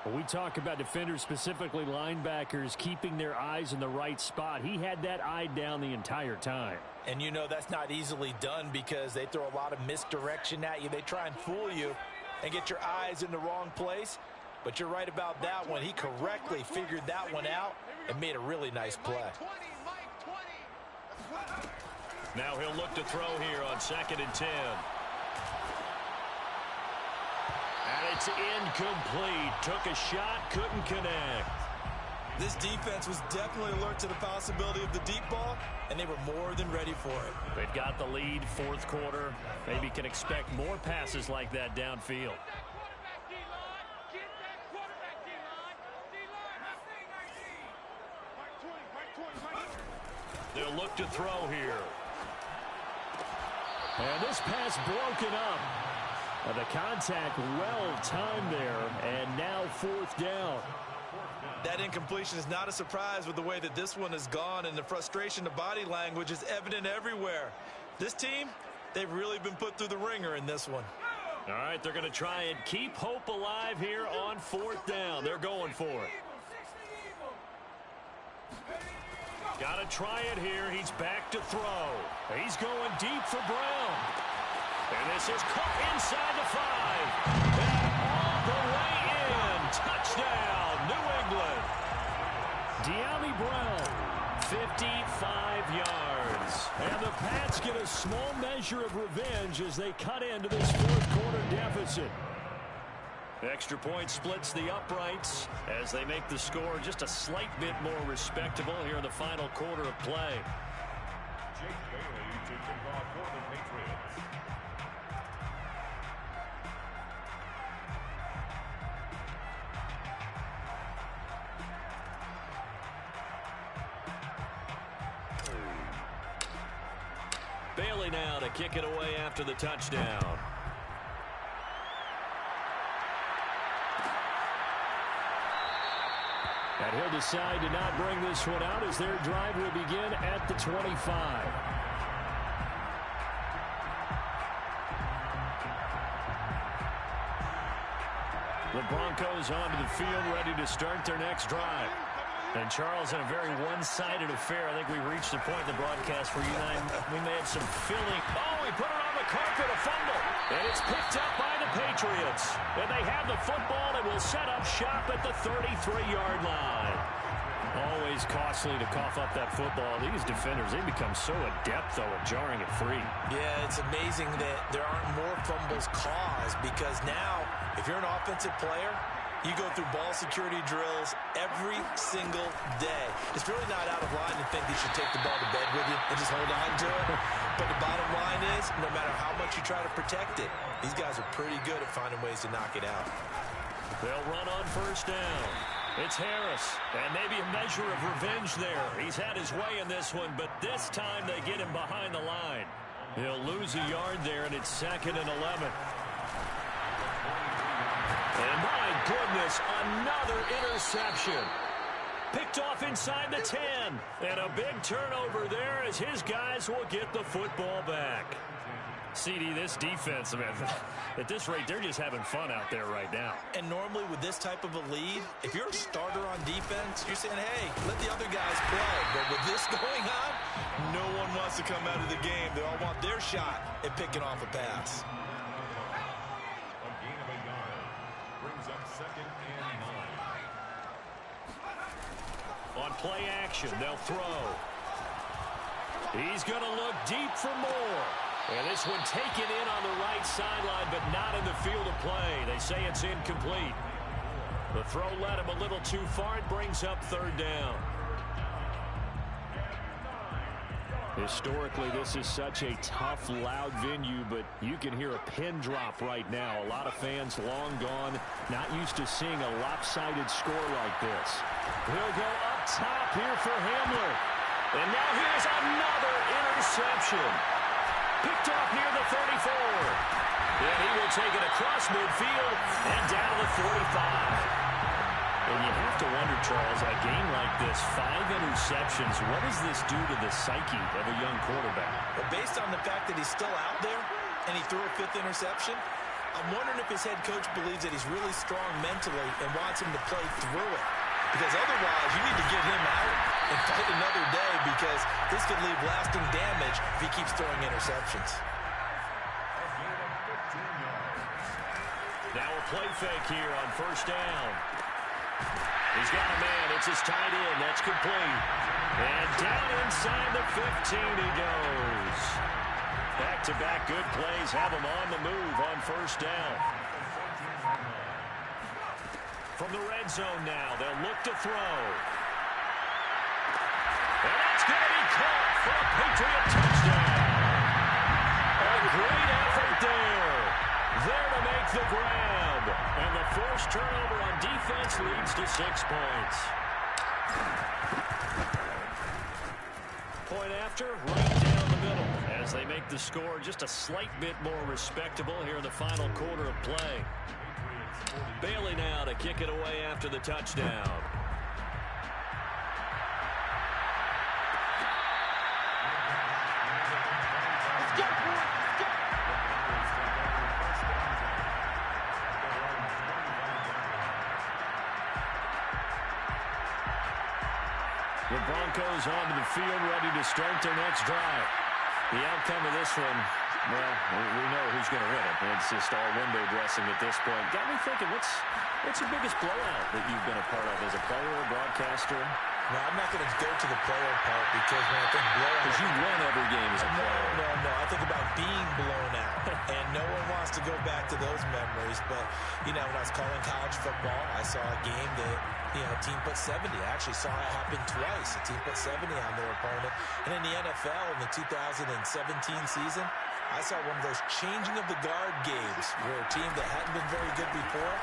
When we talk about defenders, specifically linebackers, keeping their eyes in the right spot, he had that eye down the entire time. And you know that's not easily done because they throw a lot of misdirection at you. They try and fool you and get your eyes in the wrong place. But you're right about that one. He correctly figured that one out and made a really nice play. Now he'll look to throw here on 2nd and 10. And it's incomplete. Took a shot, couldn't connect. This defense was definitely alert to the possibility of the deep ball, and they were more than ready for it. They've got the lead, 4th quarter. Maybe can expect more passes like that downfield. They'll look to throw here. And this pass broken up. And the contact well timed there. And now 4th down. That incompletion is not a surprise with the way that this one has gone, and the frustration, the body language is evident everywhere. This team, they've really been put through the ringer in this one. All right, they're going to try and keep hope alive here on 4th down. They're going for it. Got to try it here. He's back to throw. He's going deep for Brown. And this is caught inside the 5. And all the way in. Touchdown, New England. De'Ami Brown, 55 yards. And the Pats get a small measure of revenge as they cut into this 4th quarter deficit. Extra point splits the uprights as they make the score just a slight bit more respectable here in the final quarter of play. Jake Bailey to kick off for the Patriots. Bailey now to kick it away after the touchdown. And he'll decide to not bring this one out as their drive will begin at the 25. The Broncos onto the field, ready to start their next drive. And Charles, in a very one-sided affair, I think we reached the point in the broadcast where you and I, we may have some feeling. Oh, he put it on the carpet, a fumble. And it's picked up by the Patriots. And they have the football and will set up shop at the 33-yard line. Always costly to cough up that football. These defenders, they become so adept, though, at jarring it free. Yeah, it's amazing that there aren't more fumbles caused because now, if you're an offensive player, you go through ball security drills every single day. It's really not out of line to think you should take the ball to bed with you and just hold on to it. But the bottom line is, no matter how much you try to protect it, these guys are pretty good at finding ways to knock it out. They'll run on first down. It's Harris, and maybe a measure of revenge there. He's had his way in this one, but this time they get him behind the line. He'll lose a yard there, and it's 2nd and 11. And my goodness, another interception. Picked off inside the 10. And a big turnover there as his guys will get the football back. CD, this defense, man, at this rate, they're just having fun out there right now. And normally with this type of a lead, if you're a starter on defense, you're saying, hey, let the other guys play. But with this going on, no one wants to come out of the game. They all want their shot at picking off a pass. A gain of a yard brings up 2nd and 9. On play action, they'll throw. He's going to look deep for more. And this one taken in on the right sideline, but not in the field of play. They say it's incomplete. The throw led him a little too far. It brings up 3rd down. Historically, this is such a tough, loud venue, but you can hear a pin drop right now. A lot of fans long gone, not used to seeing a lopsided score like this. He'll go up top here for Hamler. And now here's another interception. Picked off near the 34. And he will take it across midfield and down to the 45. And you have to wonder, Charles, a game like this, 5 interceptions, what does this do to the psyche of a young quarterback? But based on the fact that he's still out there and he threw a 5th interception, I'm wondering if his head coach believes that he's really strong mentally and wants him to play through it. Because otherwise, you need to get him out and fight another day because this could leave lasting damage if he keeps throwing interceptions. Now a play fake here on first down. He's got a man. It's his tight end. That's complete. And down inside the 15 he goes. Back-to-back good plays have him on the move on first down. From the red zone now, they'll look to throw. And that's going to be caught for a Patriot touchdown. A great effort there. There to make the grab. And the forced turnover on defense leads to 6 points. Point after, right down the middle. As they make the score just a slight bit more respectable here in the final quarter of play. Bailey now to kick it away after the touchdown. The Broncos onto the field, ready to start their next drive. The outcome of this one, well, we know who's going to win it. It's just all window dressing at this point. Got me thinking, what's the biggest blowout that you've been a part of as a player or broadcaster? No, I'm not going to go to the player part because when I think blowout... Because you won every game as a player. No. I think about being blown out. And no one wants to go back to those memories. But, you know, when I was calling college football, I saw a game that, you know, a team put 70. I actually saw it happen twice. A team put 70 on their opponent. And in the NFL, in the 2017 season, I saw one of those changing of the guard games where a team that hadn't been very good before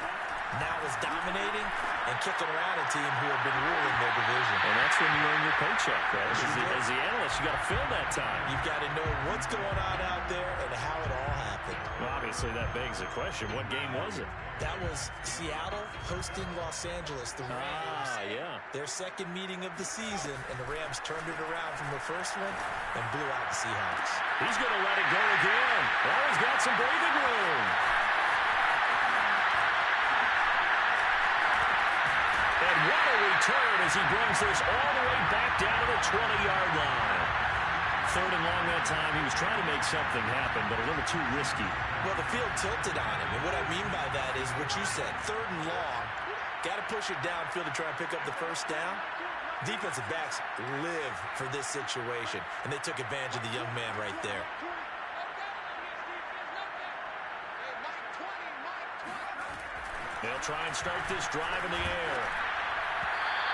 now is dominating and kicking around a team who have been ruling their division. And that's when you earn your paycheck, right? As the analyst, you got to fill that time. You've got to know what's going on out there and how it all happened. Well, obviously, that begs the question, what game was it? That was Seattle hosting Los Angeles, the Rams. Yeah. Their second meeting of the season, and the Rams turned it around from the first one and blew out the Seahawks. He's going to let it go again. Well, he's got some breathing room. And what a return as he brings this all the way back down to the 20-yard line. Third and long that time. He was trying to make something happen, but a little too risky. Well, the field tilted on him, and what I mean by that is what you said, third and long. Got to push it downfield to try and pick up the first down. Defensive backs live for this situation, and they took advantage of the young man right there. They'll try and start this drive in the air.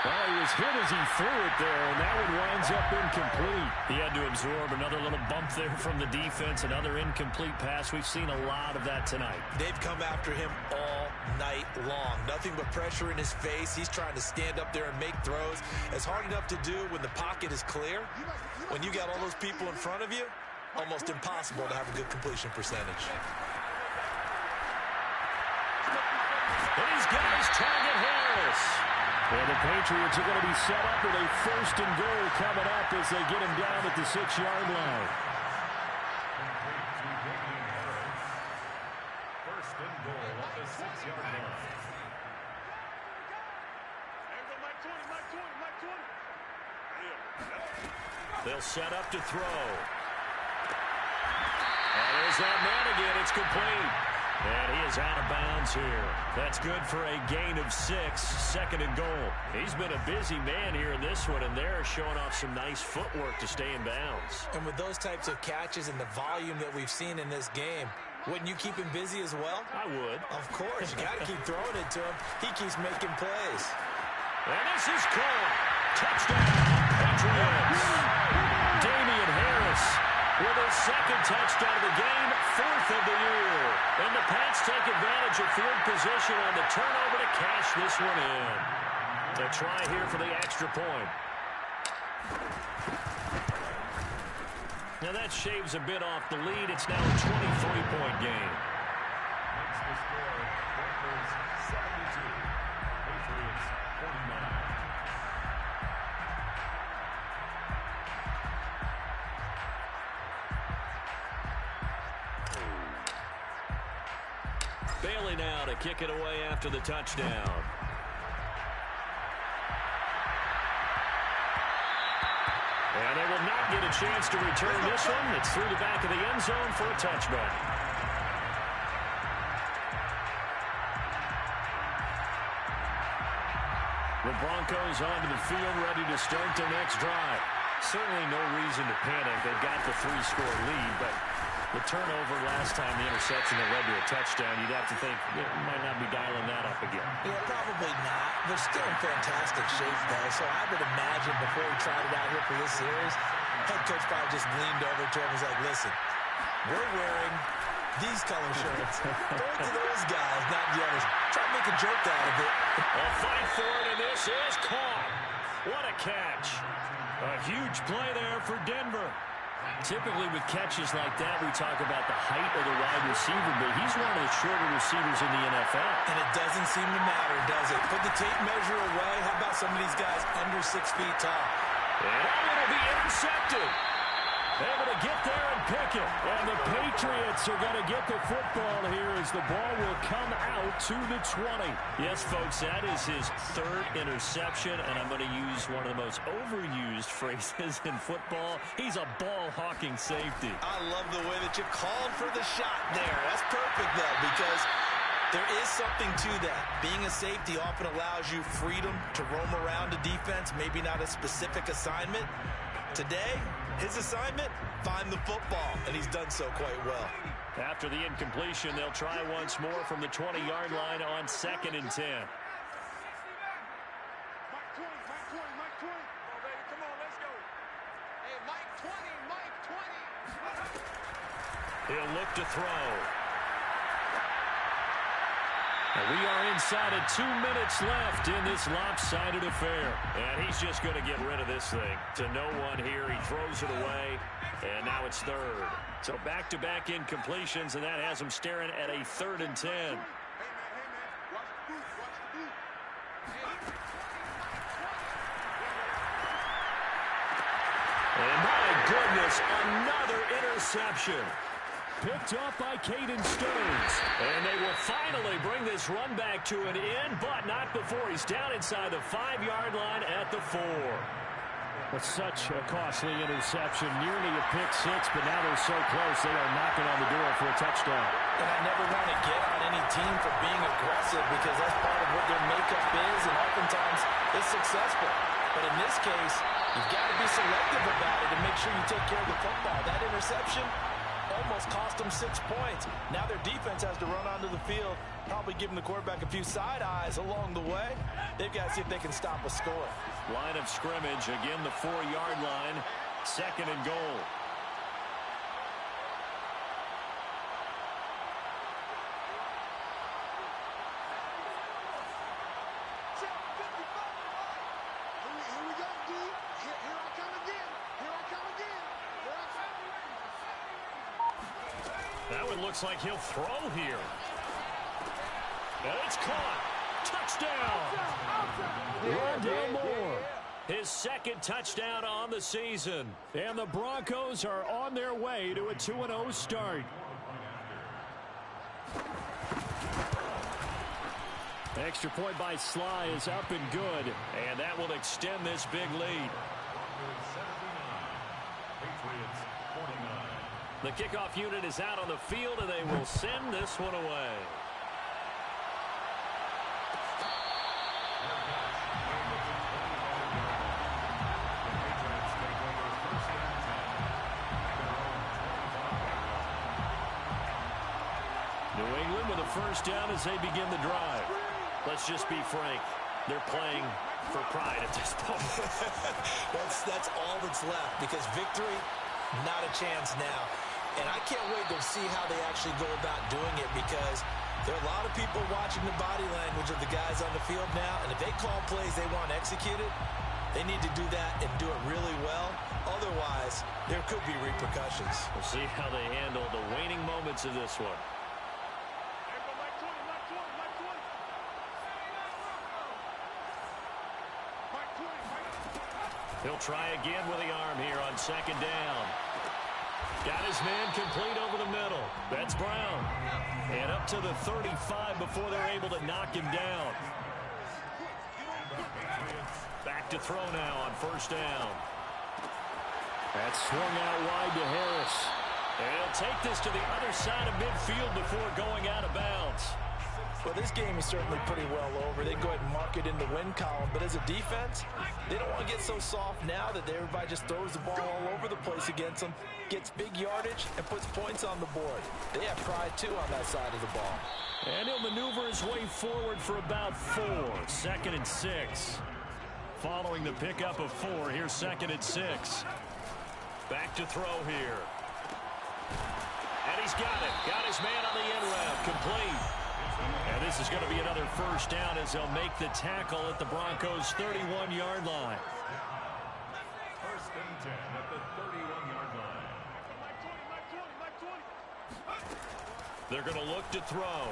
Well, he was hit as he threw it there, and that one winds up incomplete. He had to absorb another little bump there from the defense, another incomplete pass. We've seen a lot of that tonight. They've come after him all night long. Nothing but pressure in his face. He's trying to stand up there and make throws. It's hard enough to do when the pocket is clear. When you got all those people in front of you, almost impossible to have a good completion percentage. These guys target Harris. Well, the Patriots are going to be set up with a first and goal coming up as they get him down at the 6-yard line. First and goal at the 6-yard line. They'll set up to throw. And there's that man again. It's complete. And he is out of bounds here. That's good for a gain of 6, second and goal. He's been a busy man here in this one, and they're showing off some nice footwork to stay in bounds. And with those types of catches and the volume that we've seen in this game, wouldn't you keep him busy as well? I would. Of course. You got to keep throwing it to him. He keeps making plays. And this is caught. Touchdown, Patriots. Damian Harris with his second touchdown of the game, 4th of the year. And the Pats take advantage of field position on the turnover to cash this one in. A try here for the extra point. Now that shaves a bit off the lead. It's now a 23-point game. Makes the score Broncos 72, Patriots 49. Bailey now to kick it away after the touchdown. And they will not get a chance to return this one. It's through the back of the end zone for a touchback. The Broncos onto the field, ready to start their next drive. Certainly no reason to panic. They've got the 3-score lead, but the turnover last time, the interception that led to a touchdown, you'd have to think you might not be dialing that up again. Yeah, probably not. They're still in fantastic shape, though, so I would imagine before he tried it out here for this series, head coach probably just leaned over to him and was like, listen, we're wearing these color shirts. Throw it to those guys, not the others. Try to make a joke out of it. A fight for it, and this is caught. What a catch. A huge play there for Denver. Typically with catches like that, we talk about the height of the wide receiver, but he's one of the shorter receivers in the NFL. And it doesn't seem to matter, does it? Put the tape measure away. How about some of these guys under 6 feet tall? And it'll be intercepted. Able to get there and pick it. And the Patriots are going to get the football here as the ball will come out to the 20. Yes, folks, that is his 3rd interception, and I'm going to use one of the most overused phrases in football. He's a ball-hawking safety. I love the way that you called for the shot there. That's perfect, though, because there is something to that. Being a safety often allows you freedom to roam around a defense, maybe not a specific assignment. Today, his assignment, find the football, and he's done so quite well. After the incompletion, they'll try once more from the 20-yard line on 2nd and 10. Mike 20, Mike 20. Oh, baby, come on, let's go. Hey, Mike 20, Mike 20. He'll look to throw. And we are inside of 2 minutes left in this lopsided affair. And he's just going to get rid of this thing to no one here. He throws it away, and now it's third. So back-to-back incompletions, and that has him staring at a 3rd and 10. And my goodness, another interception. Picked up by Caden Stearns. And they will finally bring this run back to an end, but not before he's down inside the 5-yard line at the 4. Well, such a costly interception, nearly a pick six, but now they're so close they are knocking on the door for a touchdown. And I never want to get on any team for being aggressive because that's part of what their makeup is, and oftentimes it's successful. But in this case, you've got to be selective about it and make sure you take care of the football. That interception almost cost them 6 points. Now their defense has to run onto the field, probably giving the quarterback a few side eyes along the way. They've got to see if they can stop a score. Line of scrimmage, again the 4-yard line, 2nd and goal. Here we go, D. Here I come again. Here I come again. Here I come. That one looks like he'll throw here. And it's caught. Touchdown. Rondale Moore. His 2nd touchdown on the season. And the Broncos are on their way to a 2-0 start. Extra point by Sly is up and good. And that will extend this big lead. The kickoff unit is out on the field, and they will send this one away. New England with a first down as they begin the drive. Let's just be frank. They're playing for pride at this point. That's all that's left because victory, not a chance now. And I can't wait to see how they actually go about doing it because there are a lot of people watching the body language of the guys on the field now. And if they call plays they want executed, they need to do that and do it really well. Otherwise, there could be repercussions. We'll see how they handle the waning moments of this one. He'll try again with the arm here on 2nd down. Got his man complete over the middle. That's Brown. And up to the 35 before they're able to knock him down. Back to throw now on 1st down. That's swung out wide to Harris. And he'll take this to the other side of midfield before going out of bounds. Well, this game is certainly pretty well over. They go ahead and mark it in the win column. But as a defense, they don't want to get so soft now that everybody just throws the ball all over the place against them, gets big yardage, and puts points on the board. They have pride, too, on that side of the ball. And he'll maneuver his way forward for about 4. 2nd and 6. Following the pickup of 4, here's 2nd and 6. Back to throw here. And he's got it. Got his man on the end route. Complete. And this is going to be another first down as they'll make the tackle at the Broncos' 31-yard line. 1st and 10 at the 31-yard line. They're going to look to throw.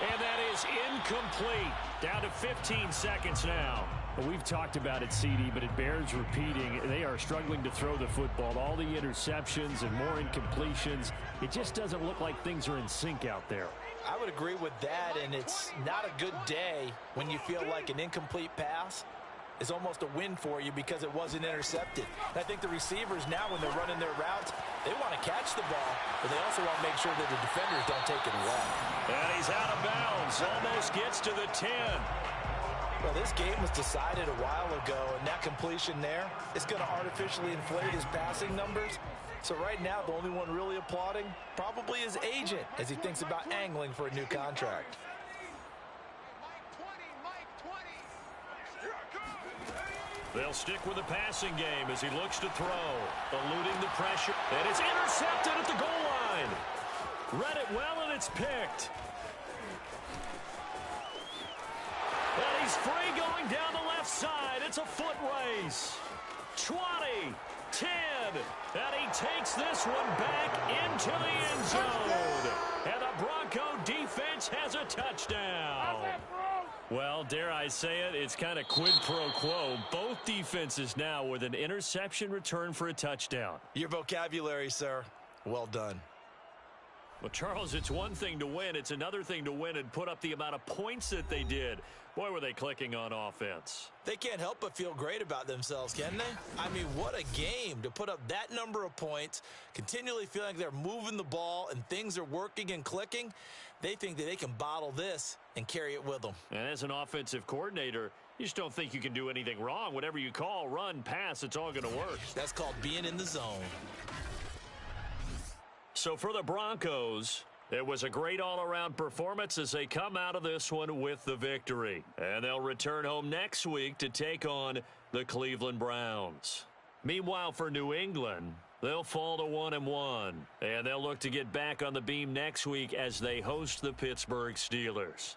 And that is incomplete. Down to 15 seconds now. Well, we've talked about it, CD, but it bears repeating. They are struggling to throw the football. All the interceptions and more incompletions. It just doesn't look like things are in sync out there. I would agree with that, and it's not a good day when you feel like an incomplete pass is almost a win for you because it wasn't intercepted. And I think the receivers now, when they're running their routes, they want to catch the ball, but they also want to make sure that the defenders don't take it away. And he's out of bounds. Almost gets to the 10. Well, this game was decided a while ago, and that completion there is going to artificially inflate his passing numbers. So right now, the only one really applauding probably his agent as he thinks about angling for a new contract. They'll stick with the passing game as he looks to throw, eluding the pressure. And it's intercepted at the goal line. Read it well, and it's picked. He's free going down the left side. It's a foot race. 20, 10, and he takes this one back into the end zone. And the Bronco defense has a touchdown. Well, dare I say it, it's kind of quid pro quo. Both defenses now with an interception return for a touchdown. Your vocabulary, sir. Well done. Well, Charles, it's one thing to win. It's another thing to win and put up the amount of points that they did. Boy, were they clicking on offense. They can't help but feel great about themselves, can they? I mean, what a game to put up that number of points, continually feeling like they're moving the ball and things are working and clicking. They think that they can bottle this and carry it with them. And as an offensive coordinator, you just don't think you can do anything wrong. Whatever you call, run, pass, it's all going to work. That's called being in the zone. So for the Broncos, it was a great all-around performance as they come out of this one with the victory. And they'll return home next week to take on the Cleveland Browns. Meanwhile, for New England, they'll fall to 1-1. And they'll look to get back on the beam next week as they host the Pittsburgh Steelers.